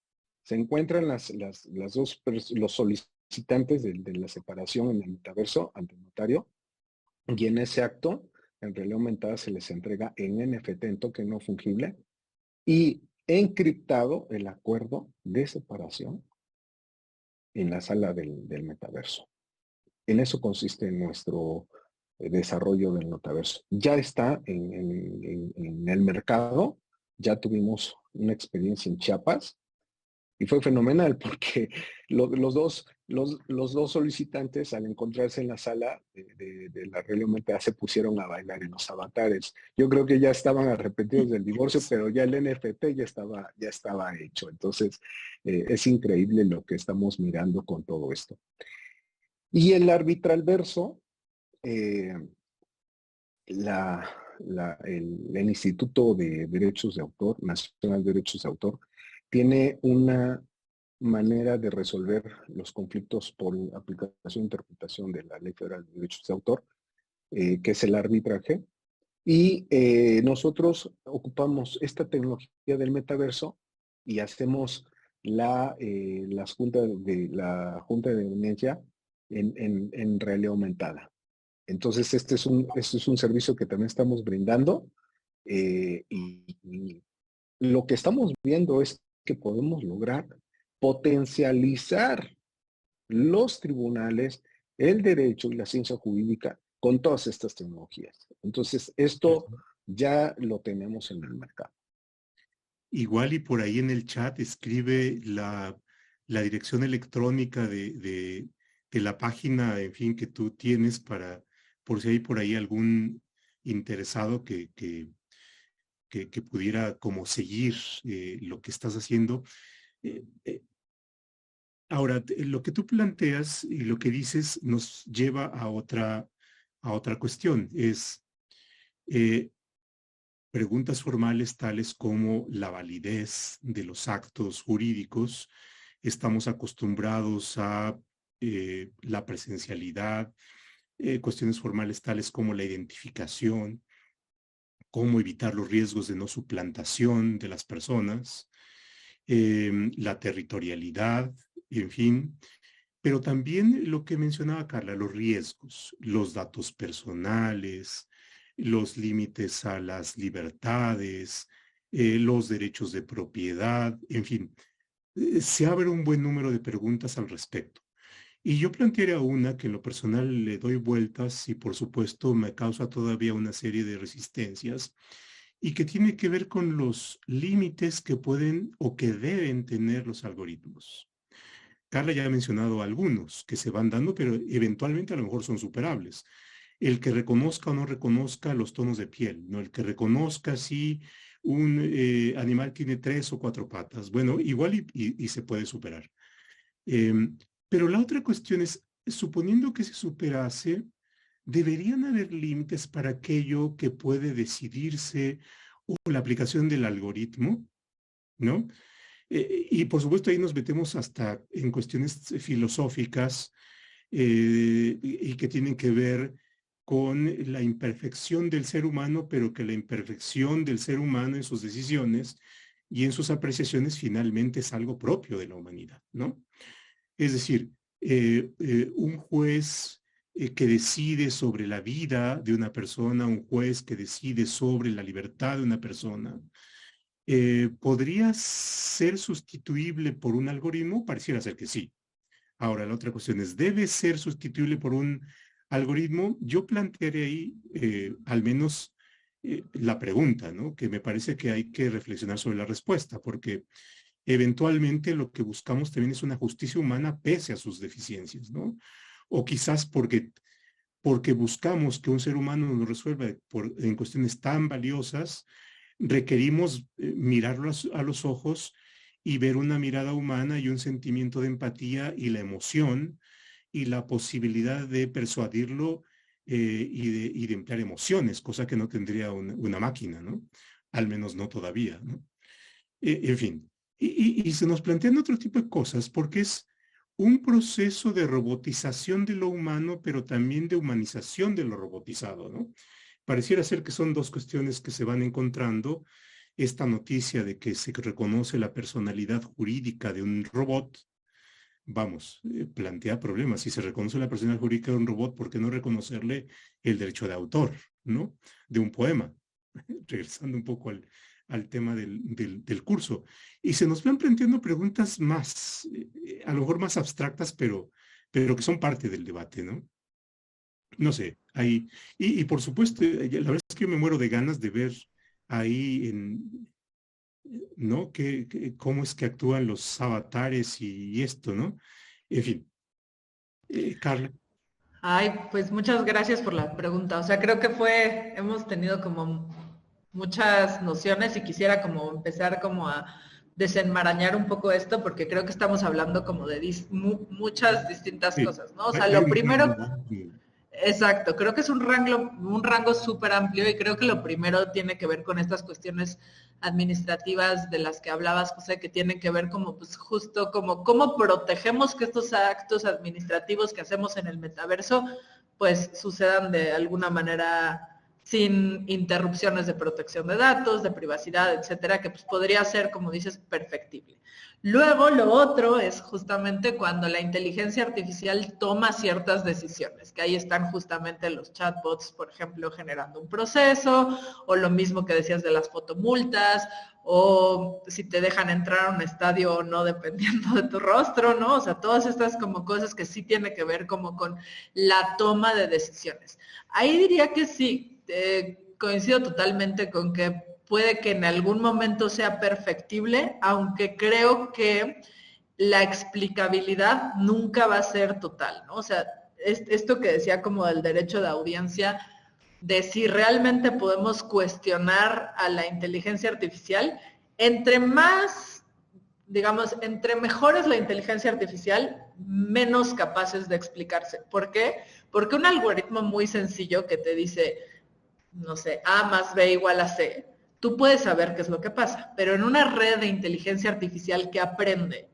Se encuentran los solicitantes de la separación en el metaverso ante el notario, y en ese acto, en realidad aumentada, se les entrega en NFT, en token no fungible, y encriptado el acuerdo de separación en la sala del metaverso. En eso consiste nuestro desarrollo del metaverso. Ya está en el mercado, ya tuvimos una experiencia en Chiapas y fue fenomenal porque los dos solicitantes al encontrarse en la sala de la realidad aumentada se pusieron a bailar en los avatares. Yo creo que ya estaban arrepentidos del divorcio, pero ya el NFT ya estaba hecho. Entonces, es increíble lo que estamos mirando con todo esto. Y el arbitralverso, el Instituto de Derechos de Autor, Nacional de Derechos de Autor, tiene una manera de resolver los conflictos por aplicación e interpretación de la Ley Federal de Derechos de Autor, que es el arbitraje. Y nosotros ocupamos esta tecnología del metaverso y hacemos la Junta de Evidencia en realidad aumentada. Entonces, este es un servicio que también estamos brindando y lo que estamos viendo es que podemos lograr potencializar los tribunales, el derecho y la ciencia jurídica con todas estas tecnologías. Entonces, esto ya lo tenemos en el mercado. Igual y por ahí en el chat escribe la dirección electrónica de la página, en fin, que tú tienes para, por si hay por ahí algún interesado que pudiera como seguir lo que estás haciendo. Eh, eh, Ahora, lo que tú planteas y lo que dices nos lleva a otra cuestión. Es preguntas formales tales como la validez de los actos jurídicos. Estamos acostumbrados a la presencialidad, cuestiones formales tales como la identificación, cómo evitar los riesgos de no suplantación de las personas, la territorialidad, en fin, pero también lo que mencionaba Carla, los riesgos, los datos personales, los límites a las libertades, los derechos de propiedad, en fin, se abre un buen número de preguntas al respecto. Y yo plantearía una que en lo personal le doy vueltas y por supuesto me causa todavía una serie de resistencias y que tiene que ver con los límites que pueden o que deben tener los algoritmos. Carla ya ha mencionado algunos que se van dando, pero eventualmente a lo mejor son superables. El que reconozca o no reconozca los tonos de piel, ¿no? El que reconozca si un animal tiene 3 o 4 patas. Bueno, igual y se puede superar. Pero la otra cuestión es, suponiendo que se superase, ¿deberían haber límites para aquello que puede decidirse o la aplicación del algoritmo? ¿No? Y por supuesto ahí nos metemos hasta en cuestiones filosóficas y que tienen que ver con la imperfección del ser humano, pero que la imperfección del ser humano en sus decisiones y en sus apreciaciones finalmente es algo propio de la humanidad, ¿no? Es decir, un juez que decide sobre la vida de una persona, un juez que decide sobre la libertad de una persona, ¿podría ser sustituible por un algoritmo? Pareciera ser que sí. Ahora, la otra cuestión es, ¿debe ser sustituible por un algoritmo? Yo plantearé ahí al menos la pregunta, ¿no? Que me parece que hay que reflexionar sobre la respuesta, porque eventualmente lo que buscamos también es una justicia humana pese a sus deficiencias, ¿no? O quizás porque buscamos que un ser humano nos resuelva en cuestiones tan valiosas, requerimos mirarlo a los ojos y ver una mirada humana y un sentimiento de empatía y la emoción y la posibilidad de persuadirlo y de emplear emociones, cosa que no tendría una máquina, ¿no? Al menos no todavía, ¿no? En fin, y se nos plantean otro tipo de cosas porque es un proceso de robotización de lo humano, pero también de humanización de lo robotizado, ¿no? Pareciera ser que son dos cuestiones que se van encontrando. Esta noticia de que se reconoce la personalidad jurídica de un robot, vamos, plantea problemas. Si se reconoce la personalidad jurídica de un robot, ¿por qué no reconocerle el derecho de autor, ¿no? De un poema. Regresando un poco al tema del curso. Y se nos van planteando preguntas más, a lo mejor más abstractas, pero que son parte del debate, ¿no? No sé, ahí, y por supuesto, la verdad es que yo me muero de ganas de ver ahí, ¿no? Cómo es que actúan los avatares y esto, ¿no? En fin, Carla. Ay, pues muchas gracias por la pregunta. O sea, creo que hemos tenido como muchas nociones y quisiera como empezar como a desenmarañar un poco esto porque creo que estamos hablando como de muchas distintas Sí, cosas, ¿no? O sea, lo primero, exacto, creo que es un rango súper amplio y creo que lo primero tiene que ver con estas cuestiones administrativas de las que hablabas, José, que tienen que ver como pues justo como cómo protegemos que estos actos administrativos que hacemos en el metaverso pues sucedan de alguna manera sin interrupciones de protección de datos, de privacidad, etcétera, que pues podría ser, como dices, perfectible. Luego, lo otro es justamente cuando la inteligencia artificial toma ciertas decisiones, que ahí están justamente los chatbots, por ejemplo, generando un proceso, o lo mismo que decías de las fotomultas, o si te dejan entrar a un estadio o no, dependiendo de tu rostro, ¿no? O sea, todas estas como cosas que sí tienen que ver como con la toma de decisiones. Ahí diría que sí, coincido totalmente con que puede que en algún momento sea perfectible, aunque creo que la explicabilidad nunca va a ser total, ¿no? O sea, esto que decía como del derecho de audiencia, de si realmente podemos cuestionar a la inteligencia artificial, entre más, digamos, entre mejor es la inteligencia artificial, menos capaces de explicarse. ¿Por qué? Porque un algoritmo muy sencillo que te dice, no sé, A más B igual a C, tú puedes saber qué es lo que pasa, pero en una red de inteligencia artificial que aprende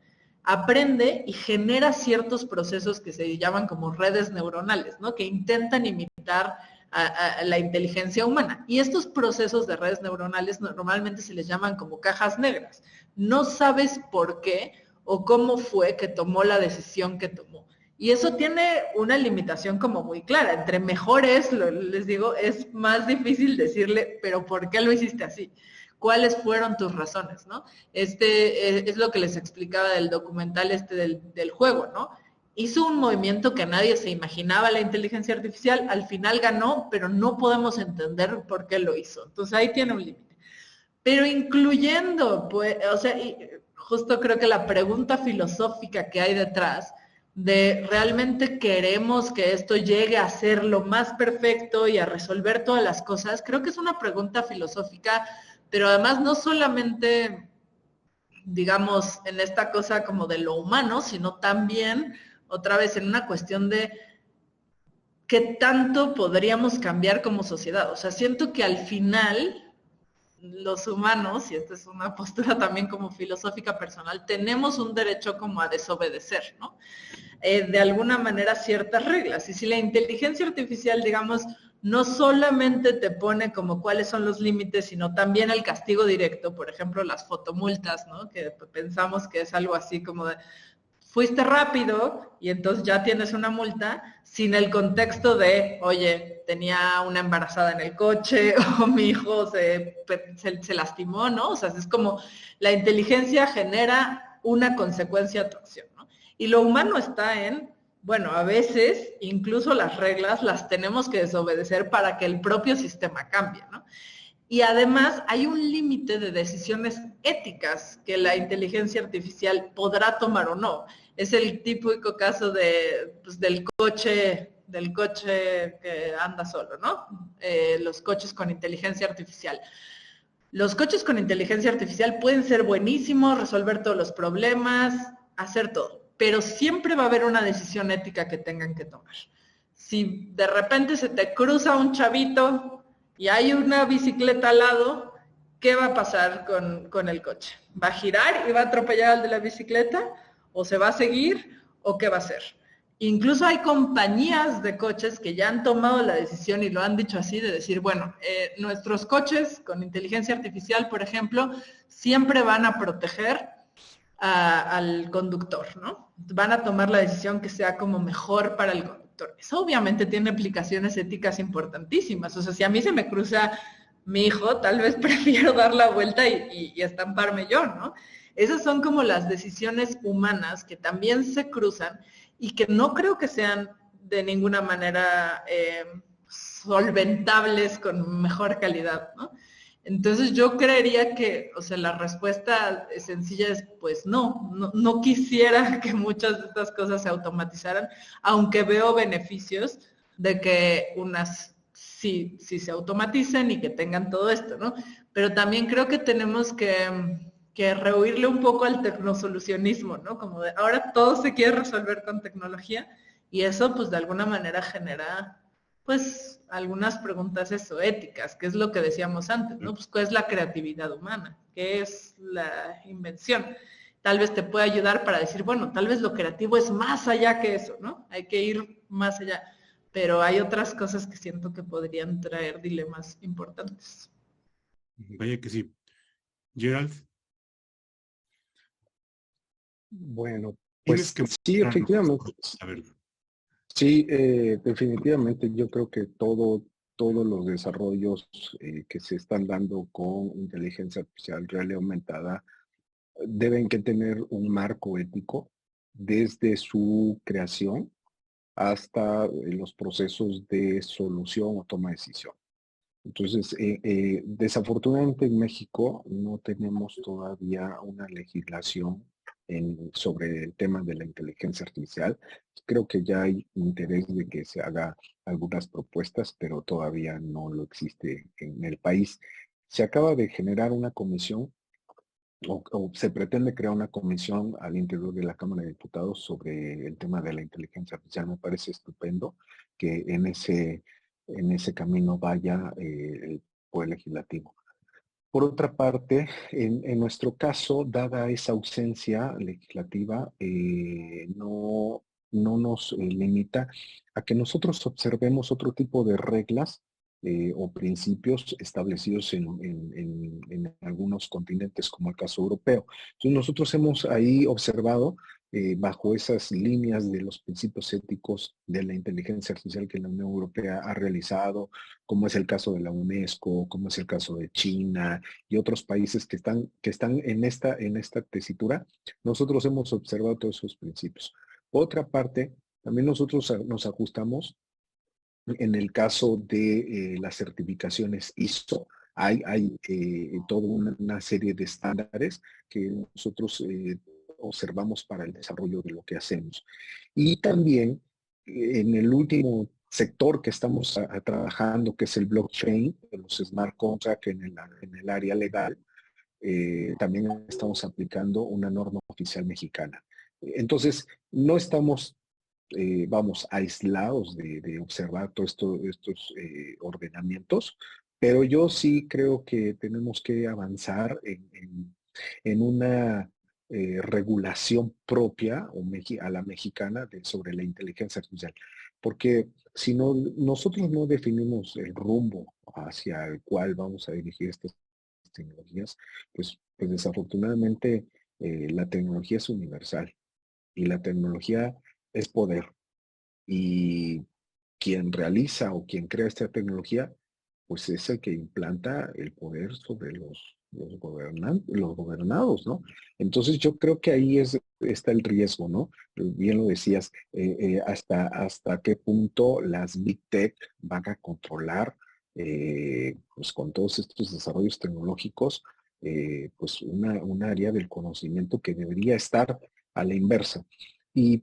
y genera ciertos procesos que se llaman como redes neuronales, ¿no? Que intentan imitar a la inteligencia humana. Y estos procesos de redes neuronales normalmente se les llaman como cajas negras. No sabes por qué o cómo fue que tomó la decisión que tomó. Y eso tiene una limitación como muy clara. Entre mejores, les digo, es más difícil decirle, pero ¿por qué lo hiciste así? ¿Cuáles fueron tus razones, no? Es lo que les explicaba del documental del juego, ¿no? Hizo un movimiento que nadie se imaginaba la inteligencia artificial, al final ganó, pero no podemos entender por qué lo hizo. Entonces ahí tiene un límite. Pero incluyendo, pues, o sea, justo creo que la pregunta filosófica que hay detrás de realmente queremos que esto llegue a ser lo más perfecto y a resolver todas las cosas, creo que es una pregunta filosófica, pero además no solamente, digamos, en esta cosa como de lo humano, sino también, otra vez, en una cuestión de qué tanto podríamos cambiar como sociedad. O sea, siento que al final los humanos, y esta es una postura también como filosófica personal, tenemos un derecho como a desobedecer, ¿no? De alguna manera ciertas reglas. Y si la inteligencia artificial, digamos, no solamente te pone como cuáles son los límites, sino también el castigo directo, por ejemplo, las fotomultas, ¿no? Que pensamos que es algo así como de, fuiste rápido y entonces ya tienes una multa, sin el contexto de, oye, tenía una embarazada en el coche o mi hijo se lastimó, ¿no? O sea, es como la inteligencia genera una consecuencia a tu acción, ¿no? Y lo humano está en, bueno, a veces incluso las reglas las tenemos que desobedecer para que el propio sistema cambie, ¿no? Y además hay un límite de decisiones éticas que la inteligencia artificial podrá tomar o no. Es el típico caso pues, del coche que anda solo, ¿no? Los coches con inteligencia artificial. Los coches con inteligencia artificial pueden ser buenísimos, resolver todos los problemas, hacer todo, pero siempre va a haber una decisión ética que tengan que tomar. Si de repente se te cruza un chavito y hay una bicicleta al lado, ¿qué va a pasar con el coche? ¿Va a girar y va a atropellar al de la bicicleta? ¿O se va a seguir? ¿O qué va a hacer? Incluso hay compañías de coches que ya han tomado la decisión y lo han dicho así, de decir, bueno, nuestros coches con inteligencia artificial, por ejemplo, siempre van a proteger al conductor, ¿no? Van a tomar la decisión que sea como mejor para el conductor. Eso obviamente tiene implicaciones éticas importantísimas. O sea, si a mí se me cruza mi hijo, tal vez prefiero dar la vuelta y estamparme yo, ¿no? Esas son como las decisiones humanas que también se cruzan y que no creo que sean de ninguna manera solventables con mejor calidad, ¿no? Entonces yo creería que, o sea, la respuesta sencilla es, pues no quisiera que muchas de estas cosas se automatizaran, aunque veo beneficios de que unas sí se automaticen y que tengan todo esto, ¿no? Pero también creo que tenemos que rehuirle un poco al tecnosolucionismo, ¿no? Como de ahora todo se quiere resolver con tecnología y eso pues de alguna manera genera pues algunas preguntas éticas, que es lo que decíamos antes, ¿no? Pues ¿cuál es la creatividad humana? ¿Qué es la invención? Tal vez te puede ayudar para decir, bueno, tal vez lo creativo es más allá que eso, ¿no? Hay que ir más allá. pero hay otras cosas que siento que podrían traer dilemas importantes. Vaya que sí. Gerald, Bueno, tienes pues que sí, mostrarnos efectivamente. a ver. Sí, definitivamente yo creo que todos los desarrollos que se están dando con inteligencia artificial real y aumentada deben que tener un marco ético desde su creación hasta los procesos de solución o toma de decisión. Entonces, desafortunadamente en México no tenemos todavía una legislación sobre el tema de la inteligencia artificial. Creo que ya hay interés de que se haga algunas propuestas, pero todavía no lo existe en el país. Se acaba de generar una comisión o se pretende crear una comisión al interior de la Cámara de Diputados sobre el tema de la inteligencia artificial. Me parece estupendo que en ese camino vaya el Poder Legislativo. Por otra parte, en nuestro caso, dada esa ausencia legislativa, no nos limita a que nosotros observemos otro tipo de reglas o principios establecidos en algunos continentes, como el caso europeo. Entonces, nosotros hemos ahí observado bajo esas líneas de los principios éticos de la inteligencia artificial que la Unión Europea ha realizado, como es el caso de la UNESCO, como es el caso de China y otros países que están en esta tesitura, nosotros hemos observado todos esos principios. Por otra parte, también nosotros nos ajustamos en el caso de las certificaciones ISO. Hay toda una serie de estándares que nosotros observamos para el desarrollo de lo que hacemos. Y también en el último sector que estamos trabajando, que es el blockchain, los smart contracts en el área legal, también estamos aplicando una norma oficial mexicana. Entonces, no estamos, vamos, aislados de observar todos estos ordenamientos, pero yo sí creo que tenemos que avanzar en una regulación propia a la mexicana sobre la inteligencia artificial. Porque si no, nosotros no definimos el rumbo hacia el cual vamos a dirigir estas tecnologías, pues desafortunadamente la tecnología es universal y la tecnología es poder. Y quien realiza o quien crea esta tecnología, pues es el que implanta el poder sobre los gobernados, ¿no? Entonces yo creo que ahí está el riesgo, ¿no? Bien lo decías, hasta qué punto las Big Tech van a controlar, pues con todos estos desarrollos tecnológicos, pues un área del conocimiento que debería estar a la inversa. Y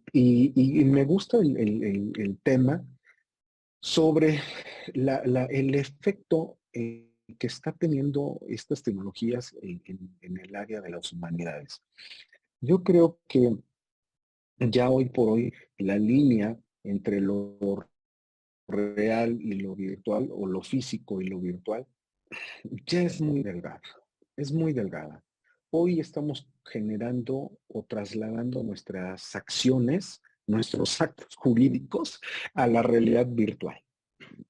me gusta el tema sobre el efecto que está teniendo estas tecnologías en el área de las humanidades. Yo creo que ya hoy por hoy la línea entre lo real y lo virtual, o lo físico y lo virtual, ya es muy delgada, es muy delgada. Hoy estamos generando o trasladando nuestras acciones, nuestros actos jurídicos a la realidad virtual.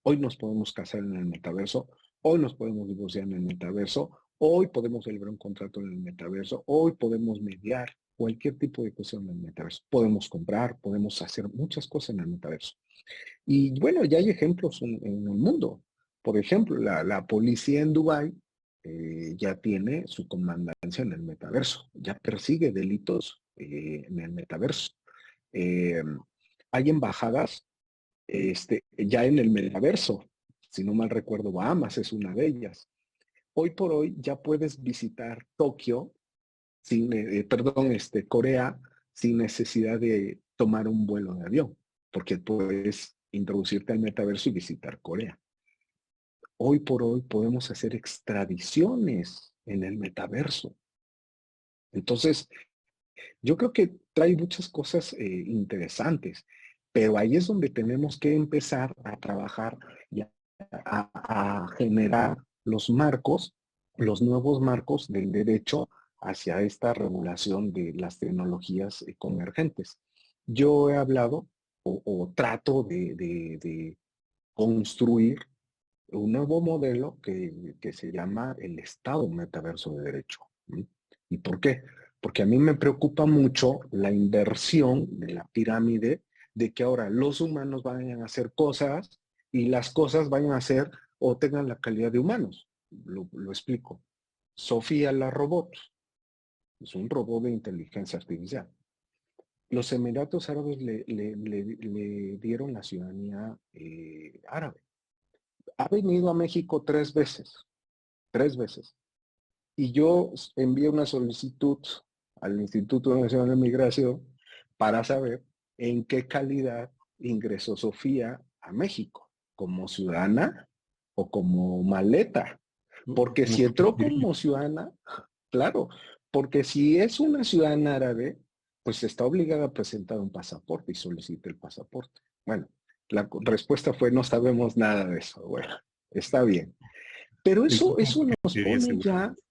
Hoy nos podemos casar en el metaverso, hoy nos podemos divorciar en el metaverso, hoy podemos celebrar un contrato en el metaverso, hoy podemos mediar cualquier tipo de cuestión en el metaverso. Podemos comprar, podemos hacer muchas cosas en el metaverso. Y bueno, ya hay ejemplos en el mundo. Por ejemplo, la policía en Dubái ya tiene su comandancia en el metaverso, ya persigue delitos en el metaverso. Eh, Hay embajadas ya en el metaverso. Si no mal recuerdo, Bahamas es una de ellas. Hoy por hoy ya puedes visitar Tokio, perdón, Corea, sin necesidad de tomar un vuelo de avión, porque puedes introducirte al metaverso y visitar Corea. Hoy por hoy podemos hacer extradiciones en el metaverso. Entonces, yo creo que trae muchas cosas interesantes, pero ahí es donde tenemos que empezar a trabajar y a generar los marcos, los nuevos marcos del derecho hacia esta regulación de las tecnologías convergentes. Yo he hablado o trato de construir un nuevo modelo que se llama el Estado Metaverso de Derecho. ¿Sí? ¿Y por qué? Porque a mí me preocupa mucho la inversión de la pirámide de que ahora los humanos vayan a hacer cosas y las cosas vayan a ser o tengan la calidad de humanos. Lo explico. Sofía la robot es un robot de inteligencia artificial. Los Emiratos Árabes le dieron la ciudadanía árabe. Ha venido a México 3 veces, 3 veces. Y yo envié una solicitud al Instituto Nacional de Migración para saber en qué calidad ingresó Sofía a México, como ciudadana o como maleta. Porque Como si entró paquetería. como ciudadana, claro, porque si es una ciudadana árabe, pues está obligada a presentar un pasaporte y solicita el pasaporte. Bueno, la respuesta fue no sabemos nada de eso. Bueno, está bien. Pero Entró como eso nos paquetería pone ya, seguramente.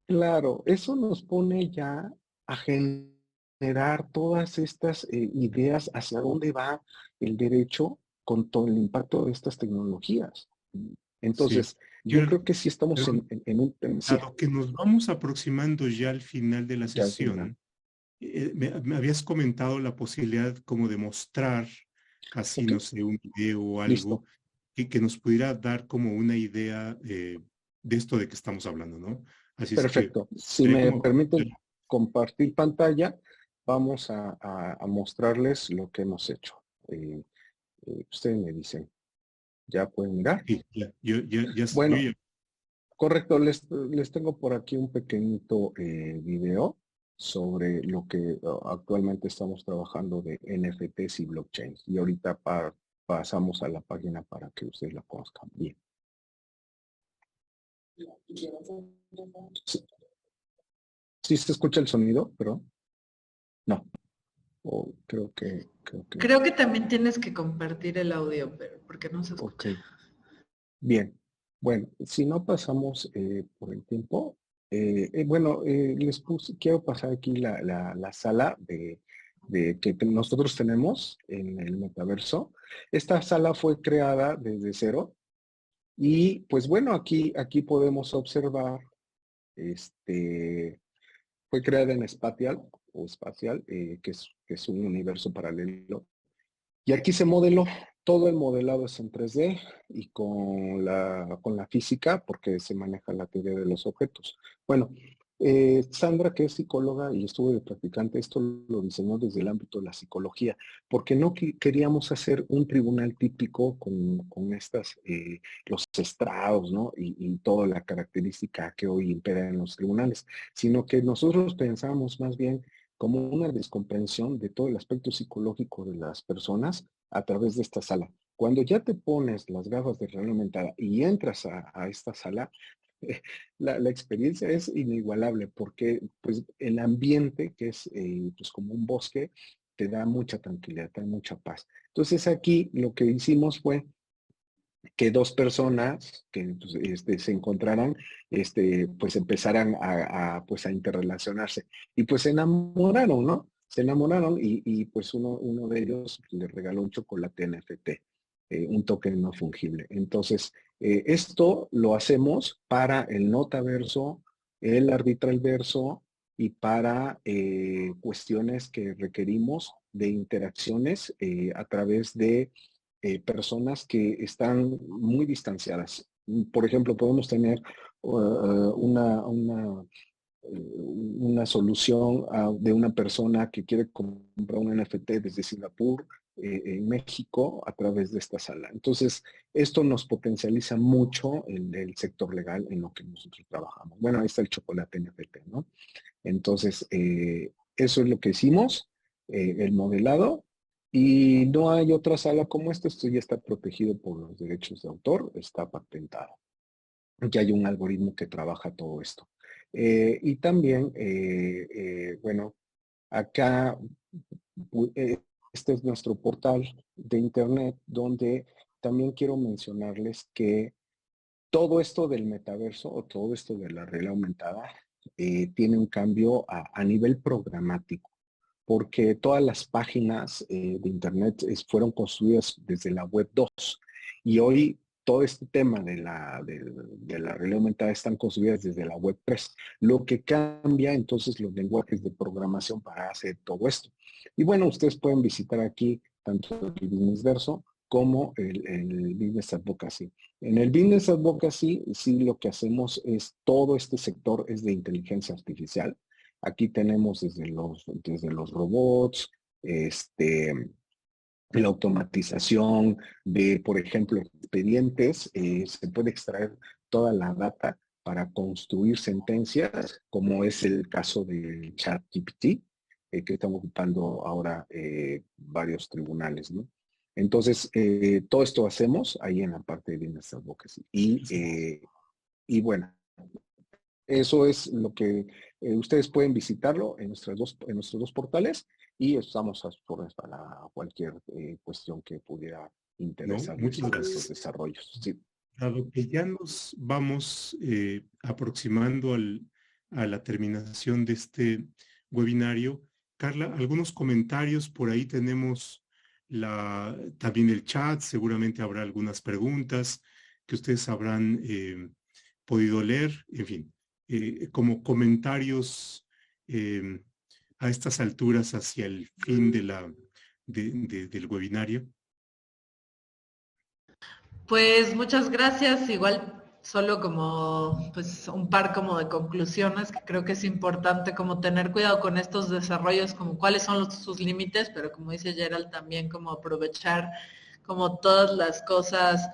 claro, eso nos pone ya a generar todas estas ideas hacia dónde va el derecho con todo el impacto de estas tecnologías. Sí. Entonces, yo Yo, creo que sí estamos perdón, sí, dado que nos vamos aproximando ya al final de la ya al final. sesión, me habías comentado la posibilidad como de mostrar, así, Ok, no sé, un video o algo listo. que nos pudiera dar como una idea de esto de que estamos hablando, ¿no? Así es que Perfecto. Si sería me como, permiten compartir pantalla, vamos a mostrarles lo que hemos hecho. Ustedes me dicen, ¿ya pueden mirar? sí, yo Bueno, ya, correcto. Les tengo por aquí un pequeñito video sobre lo que actualmente estamos trabajando de NFTs y blockchain. Y ahorita pasamos a la página para que ustedes la conozcan bien. Sí, ¿sí se escucha el sonido? Pero no. Creo que. Creo que también tienes que compartir el audio, pero porque no se Ok, escucha. bien. Bueno, si no pasamos por el tiempo, bueno, quiero pasar aquí la sala de que nosotros tenemos en el metaverso. Esta sala fue creada desde cero y pues bueno, aquí podemos observar, fue creada en Spatial o Espacial, que es un universo paralelo. Y aquí se modeló, todo el modelado es en 3D y con la física, porque se maneja la teoría de los objetos. Bueno, Sandra, que es psicóloga y estuvo de practicante, esto lo diseñó desde el ámbito de la psicología, porque no queríamos hacer un tribunal típico con los estrados, ¿no? Y toda la característica que hoy impera en los tribunales, sino que nosotros pensamos más bien como una descomprensión de todo el aspecto psicológico de las personas a través de esta sala. Cuando ya te pones las gafas de realidad aumentada y entras a esta sala, la experiencia es inigualable porque pues, el ambiente, que es pues, como un bosque, te da mucha tranquilidad, te da mucha paz. Entonces aquí lo que hicimos fue que dos personas que pues, se encontraran, pues empezaran pues a interrelacionarse y pues se enamoraron, ¿no? Se enamoraron y pues uno de ellos le regaló un chocolate NFT, un token no fungible. Entonces, esto lo hacemos para el notaverso, el arbitral verso y para cuestiones que requerimos de interacciones a través de personas que están muy distanciadas. Por ejemplo, podemos tener una solución de una persona que quiere comprar un NFT desde Singapur, en México, a través de esta sala. Entonces, esto nos potencializa mucho el sector legal en lo que nosotros trabajamos. Bueno, ahí está el chocolate NFT, ¿no? Entonces, eso es lo que hicimos, el modelado, y no hay otra sala como esta. Esto ya está protegido por los derechos de autor, está patentado. Ya hay un algoritmo que trabaja todo esto. Y también, bueno, acá, este es nuestro portal de internet, donde también quiero mencionarles que todo esto del metaverso o todo esto de la realidad aumentada tiene un cambio a nivel programático. porque todas las páginas de Internet fueron construidas desde la Web 2 y hoy todo este tema de la realidad aumentada están construidas desde la Web 3, lo que cambia entonces los lenguajes de programación para hacer todo esto. Y bueno, ustedes pueden visitar aquí tanto el Business Verso como el Business Advocacy. En el Business Advocacy, sí, lo que hacemos es todo este sector es de inteligencia artificial. Aquí tenemos desde los robots, la automatización de, por ejemplo, expedientes, se puede extraer toda la data para construir sentencias, como es el caso del ChatGPT, que están ocupando ahora varios tribunales, ¿no? Entonces, todo esto hacemos ahí en la parte de Business Advocacy. Y bueno, eso es lo que ustedes pueden visitarlo en nuestros dos portales y estamos a sus órdenes para cualquier cuestión que pudiera No, interesarles muchas sobre estos gracias. desarrollos. Sí. Dado que ya nos vamos aproximando a la terminación de este webinario, Carla, algunos comentarios por ahí tenemos también el chat, seguramente habrá algunas preguntas que ustedes habrán podido leer, en fin, como comentarios a estas alturas hacia el fin del webinario. Pues muchas gracias. Igual solo como pues un par como de conclusiones que creo que es importante como tener cuidado con estos desarrollos, como cuáles son sus límites, pero como dice Gerald también como aprovechar como todas las cosas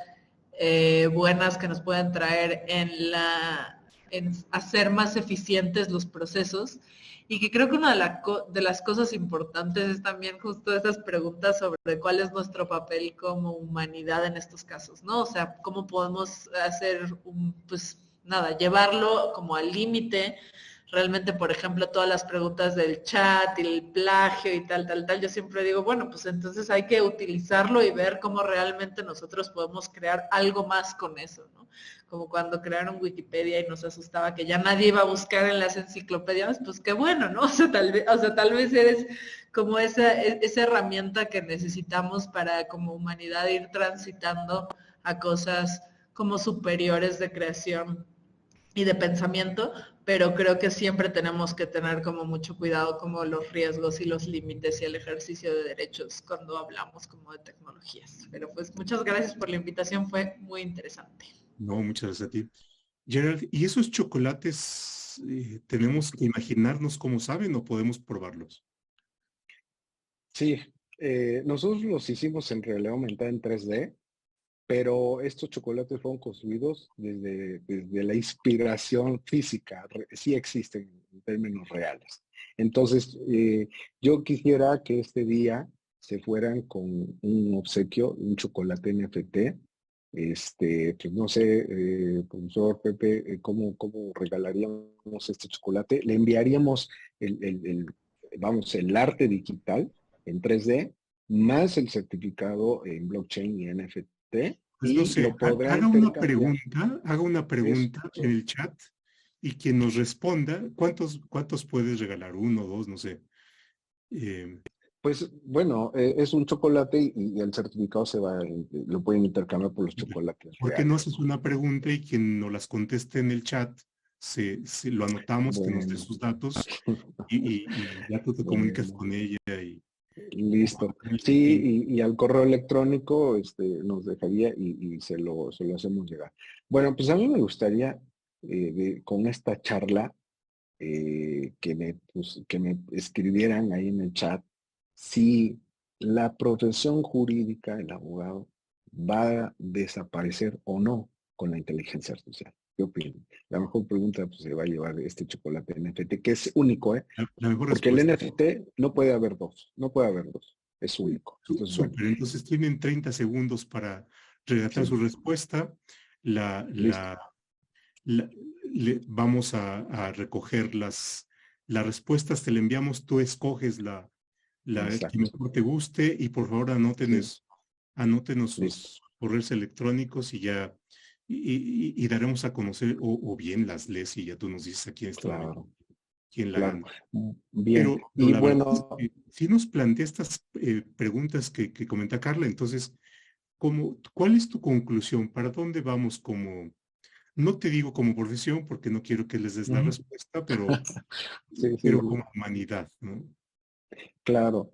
buenas que nos pueden traer en hacer más eficientes los procesos. Y que creo que una de las cosas importantes es también justo esas preguntas sobre cuál es nuestro papel como humanidad en estos casos, ¿no? O sea, cómo podemos hacer pues nada, llevarlo como al límite. Realmente, por ejemplo, todas las preguntas del chat y el plagio y tal, yo siempre digo, bueno, pues entonces hay que utilizarlo y ver cómo realmente nosotros podemos crear algo más con eso, ¿no? Como cuando crearon Wikipedia y nos asustaba que ya nadie iba a buscar en las enciclopedias, pues qué bueno, ¿no? O sea, tal vez eres como esa herramienta que necesitamos para como humanidad ir transitando a cosas como superiores de creación y de pensamiento, pero creo que siempre tenemos que tener como mucho cuidado como los riesgos y los límites y el ejercicio de derechos cuando hablamos como de tecnologías. Pero pues muchas gracias por la invitación, fue muy interesante. No, muchas gracias a ti. Gerald, ¿y esos chocolates tenemos que imaginarnos cómo saben o podemos probarlos? Sí, nosotros los hicimos en realidad aumentada en 3D, pero estos chocolates fueron construidos desde la inspiración física, sí existen en términos reales. Entonces, yo quisiera que este día se fueran con un obsequio, un chocolate NFT. Pues no sé, profesor Pepe, ¿cómo regalaríamos este chocolate? Le enviaríamos el arte digital en 3D, más el certificado en blockchain y NFT, Pues no y sé, lo podrá intercambiar. haga una Eso, pregunta sí. en el chat y quien nos responda, ¿cuántos puedes regalar? Uno, dos, no sé. Eh, Pues bueno, es un chocolate y el certificado lo pueden intercambiar por los chocolates ¿Por qué no reales, haces ¿no? una pregunta y quien nos las conteste en el chat, lo anotamos, que nos dé Bueno, sus datos y ya tú te comunicas bueno, con ella y, o listo. con él, en fin. Sí, y al correo electrónico nos dejaría y se lo hacemos llegar. Bueno, pues a mí me gustaría, con esta charla, que me escribieran ahí en el chat si la profesión jurídica, el abogado, va a desaparecer o no con la inteligencia artificial. ¿Qué opinan? La mejor pregunta pues, se va a llevar este chocolate NFT, que es único, ¿eh? La mejor Porque el respuesta. NFT no puede haber dos, no puede haber dos, es único. Entonces, bueno, Súper, entonces tienen 30 segundos para redactar sí, su respuesta. La, listo. la, vamos a recoger las respuestas, te la enviamos, tú escoges la que Exacto. mejor te guste y por favor Sí, anótenos listo. sus correos electrónicos y ya, y daremos a conocer, o bien las lees y ya tú nos dices aquí en este momento. Claro. quien la claro. gana. Bien. Pero Y la verdad es bueno, que si nos plantea estas preguntas que comenta Carla, entonces, ¿cuál es tu conclusión? ¿Para dónde vamos como, no te digo como profesión, porque no quiero que les des la ujú, respuesta, sí, sí, pero sí, como humanidad, ¿no? claro.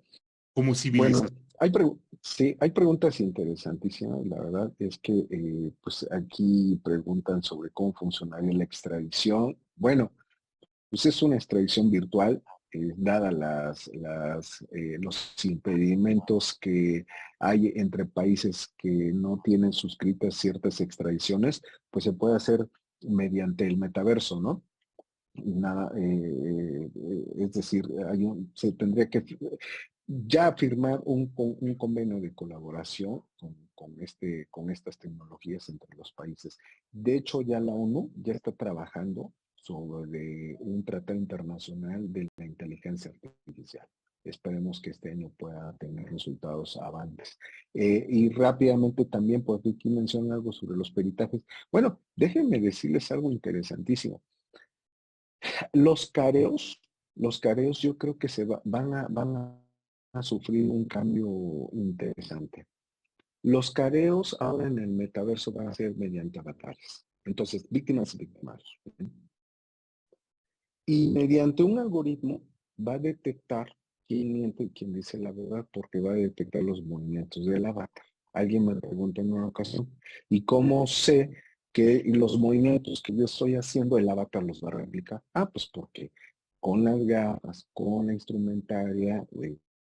Como Bueno, civilización. sí, hay preguntas interesantísimas. La verdad es que pues aquí preguntan sobre cómo funcionaría la extradición. Bueno, pues es una extradición virtual, dada los impedimentos que hay entre países que no tienen suscritas ciertas extradiciones, pues se puede hacer mediante el metaverso, ¿no? Nada, es decir, se tendría que ya firmar un convenio de colaboración con estas tecnologías entre los países. De hecho, ya la ONU ya está trabajando sobre un tratado internacional de la inteligencia artificial. Esperemos que este año pueda tener resultados avantes. Y rápidamente también, pues aquí mencionan algo sobre los peritajes. Bueno, déjenme decirles algo interesantísimo. Los careos, los careos yo creo que van a sufrir un cambio interesante. Los careos ahora en el metaverso van a ser mediante avatares. Entonces, víctimas y victimarios. Y mediante un algoritmo va a detectar quién miente y quién dice la verdad, porque va a detectar los movimientos del avatar. Alguien me preguntó en una ocasión, ¿y cómo sé que los movimientos que yo estoy haciendo el avatar los va a replicar? Ah, pues porque con las gafas, con la instrumentaria,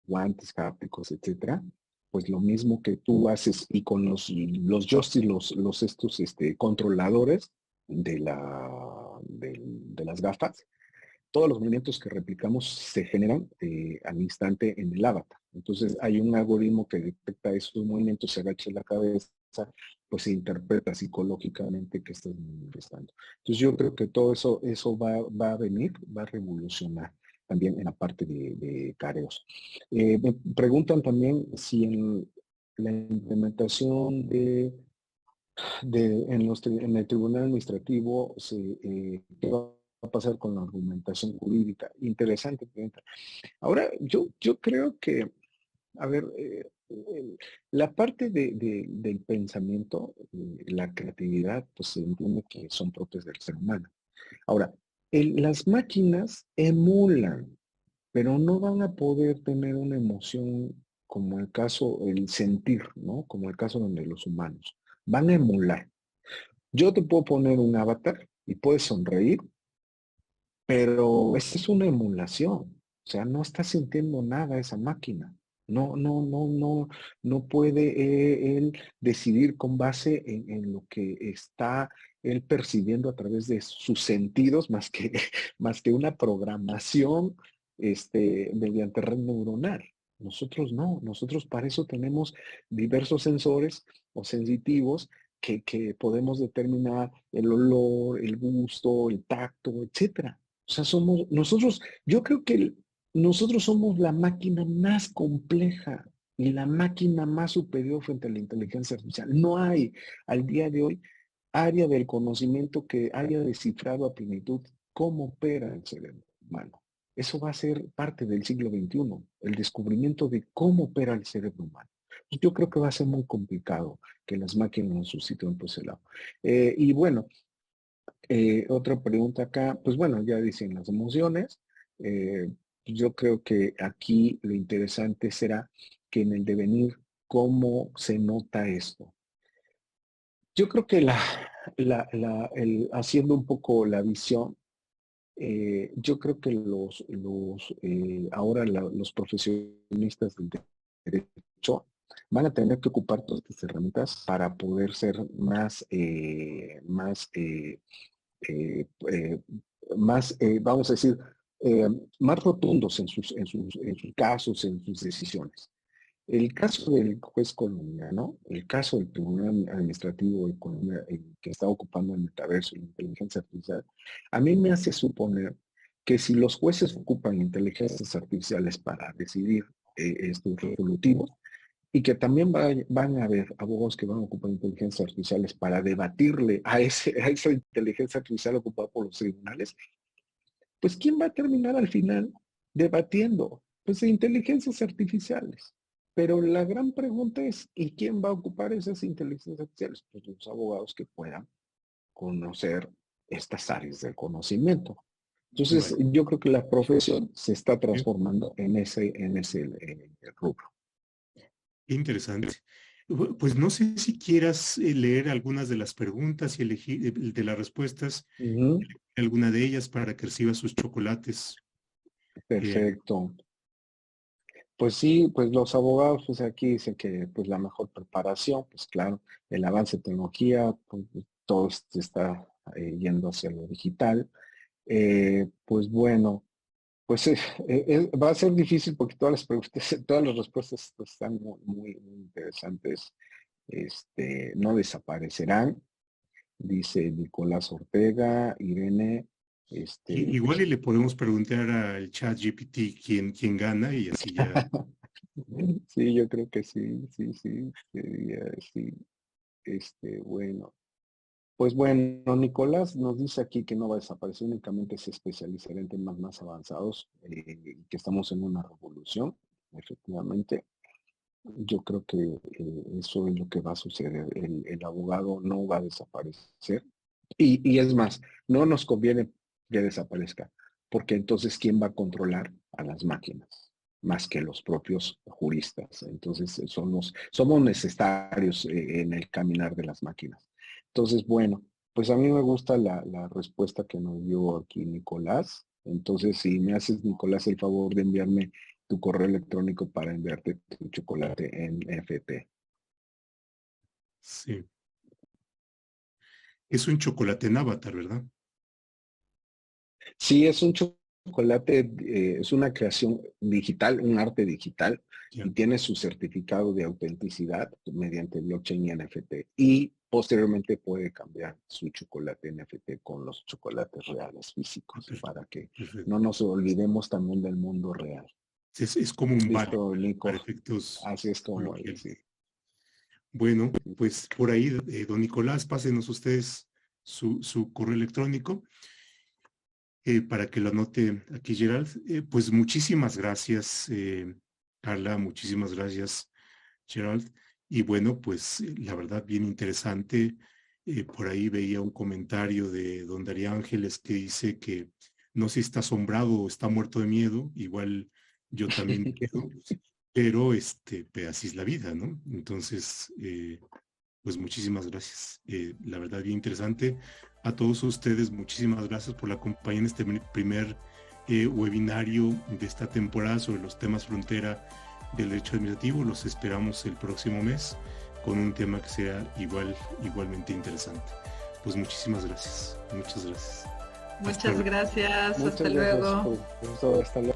guantes hápticos, etcétera, pues lo mismo que tú haces y con los joysticks, estos controladores de las gafas, todos los movimientos que replicamos se generan al instante en el avatar. Entonces hay un algoritmo que detecta esos movimientos, se agacha la cabeza, pues se interpreta psicológicamente que estás manifestando. Entonces yo creo que todo eso va a venir, va a revolucionar también en la parte de careos. Me preguntan también si en la implementación en el tribunal administrativo qué va a pasar con la argumentación jurídica. Interesante pregunta. Ahora, yo creo que, a ver, la parte del pensamiento, la creatividad, pues se entiende que son propias del ser humano. Ahora, las máquinas emulan, pero no van a poder tener una emoción como el sentir, ¿no? Como el caso donde los humanos. Van a emular. Yo te puedo poner un avatar y puedes sonreír, pero esa es una emulación. O sea, no está sintiendo nada esa máquina. No puede él decidir con base en lo que está él percibiendo a través de sus sentidos, más que una programación mediante red neuronal. Nosotros no, nosotros para eso tenemos diversos sensores o sensitivos que podemos determinar el olor, el gusto, el tacto, etcétera. O sea, yo creo que nosotros somos la máquina más compleja y la máquina más superior frente a la inteligencia artificial. No hay al día de hoy área del conocimiento que haya descifrado a plenitud cómo opera el cerebro humano. Eso va a ser parte del siglo XXI, el descubrimiento de cómo opera el cerebro humano. Yo creo que va a ser muy complicado que las máquinas nos sustituyan por ese lado. Y bueno, otra pregunta acá, pues bueno, ya dicen las emociones. Eh, yo creo que aquí lo interesante será que en el devenir, ¿cómo se nota esto? Yo creo que haciendo un poco la visión, yo creo que ahora los profesionistas del derecho van a tener que ocupar todas estas herramientas para poder ser eh, eh, vamos a decir, más rotundos en sus casos, en sus decisiones. El caso del juez colombiano, el caso del Tribunal Administrativo de Colombia, que está ocupando el metaverso y la inteligencia artificial, a mí me hace suponer que si los jueces ocupan inteligencias artificiales para decidir estos resolutivos, y que también van a haber abogados que van a ocupar inteligencias artificiales para debatirle a esa inteligencia artificial ocupada por los tribunales, pues ¿quién va a terminar al final debatiendo? Pues de inteligencias artificiales. Pero la gran pregunta es, ¿y quién va a ocupar esas inteligencias artificiales? Pues los abogados que puedan conocer estas áreas del conocimiento. Entonces, Bueno, yo creo que la profesión se está qué transformando en ese rubro. interesante. Pues no sé si quieras leer algunas de las preguntas y elegir de las respuestas, Ujú. alguna de ellas para que reciba sus chocolates. Perfecto. Pues sí, pues los abogados, pues aquí dicen que pues la mejor preparación, pues claro, el avance de tecnología, pues, todo se está yendo hacia lo digital. Pues bueno, pues va a ser difícil porque todas las preguntas, todas las respuestas pues, están muy interesantes. No desaparecerán, dice Nicolás Ortega, Irene, Igual pues, y le podemos preguntar al chat GPT quién gana y así ya. sí, yo creo que sí, sería sí. Bueno. Pues bueno, Nicolás nos dice aquí que no va a desaparecer, únicamente se especializará en temas más avanzados, que estamos en una revolución, efectivamente. Yo creo que eso es lo que va a suceder. El abogado no va a desaparecer. Y es más, no nos conviene que desaparezca, porque entonces, ¿quién va a controlar a las máquinas? Más que los propios juristas. Entonces, somos necesarios en el caminar de las máquinas. Entonces, bueno, pues a mí me gusta la respuesta que nos dio aquí Nicolás. Entonces, si me haces, Nicolás, el favor de enviarme tu correo electrónico para enviarte tu chocolate en FT. Sí. Es un chocolate en avatar, ¿verdad? Sí, es un chocolate, es una creación digital, un arte digital, Ya, y tiene su certificado de autenticidad mediante blockchain y NFT. Y posteriormente puede cambiar su chocolate NFT con los chocolates reales físicos para que no perfecto. nos olvidemos también del mundo real. Es como un vale Listo, para Nico. efectos Así es como es. coloquiales. Sí. Bueno, pues por ahí, don Nicolás, pásenos ustedes su correo electrónico para que lo anote aquí Gerald. Pues muchísimas gracias, Carla, muchísimas gracias, Gerald. Y bueno, pues la verdad, bien interesante. Por ahí veía un comentario de don Darío Ángeles que dice que no sé si está asombrado o está muerto de miedo, igual yo también quedo, pero pues, así es la vida, ¿no? Entonces, pues muchísimas gracias. La verdad, bien interesante. A todos ustedes, muchísimas gracias por la compañía en este primer webinario de esta temporada sobre los temas frontera del derecho administrativo. Los esperamos el próximo mes con un tema que sea igualmente interesante. Pues muchísimas gracias. Muchas gracias. Muchas gracias. Muchas Hasta gracias luego. por todo. Hasta luego.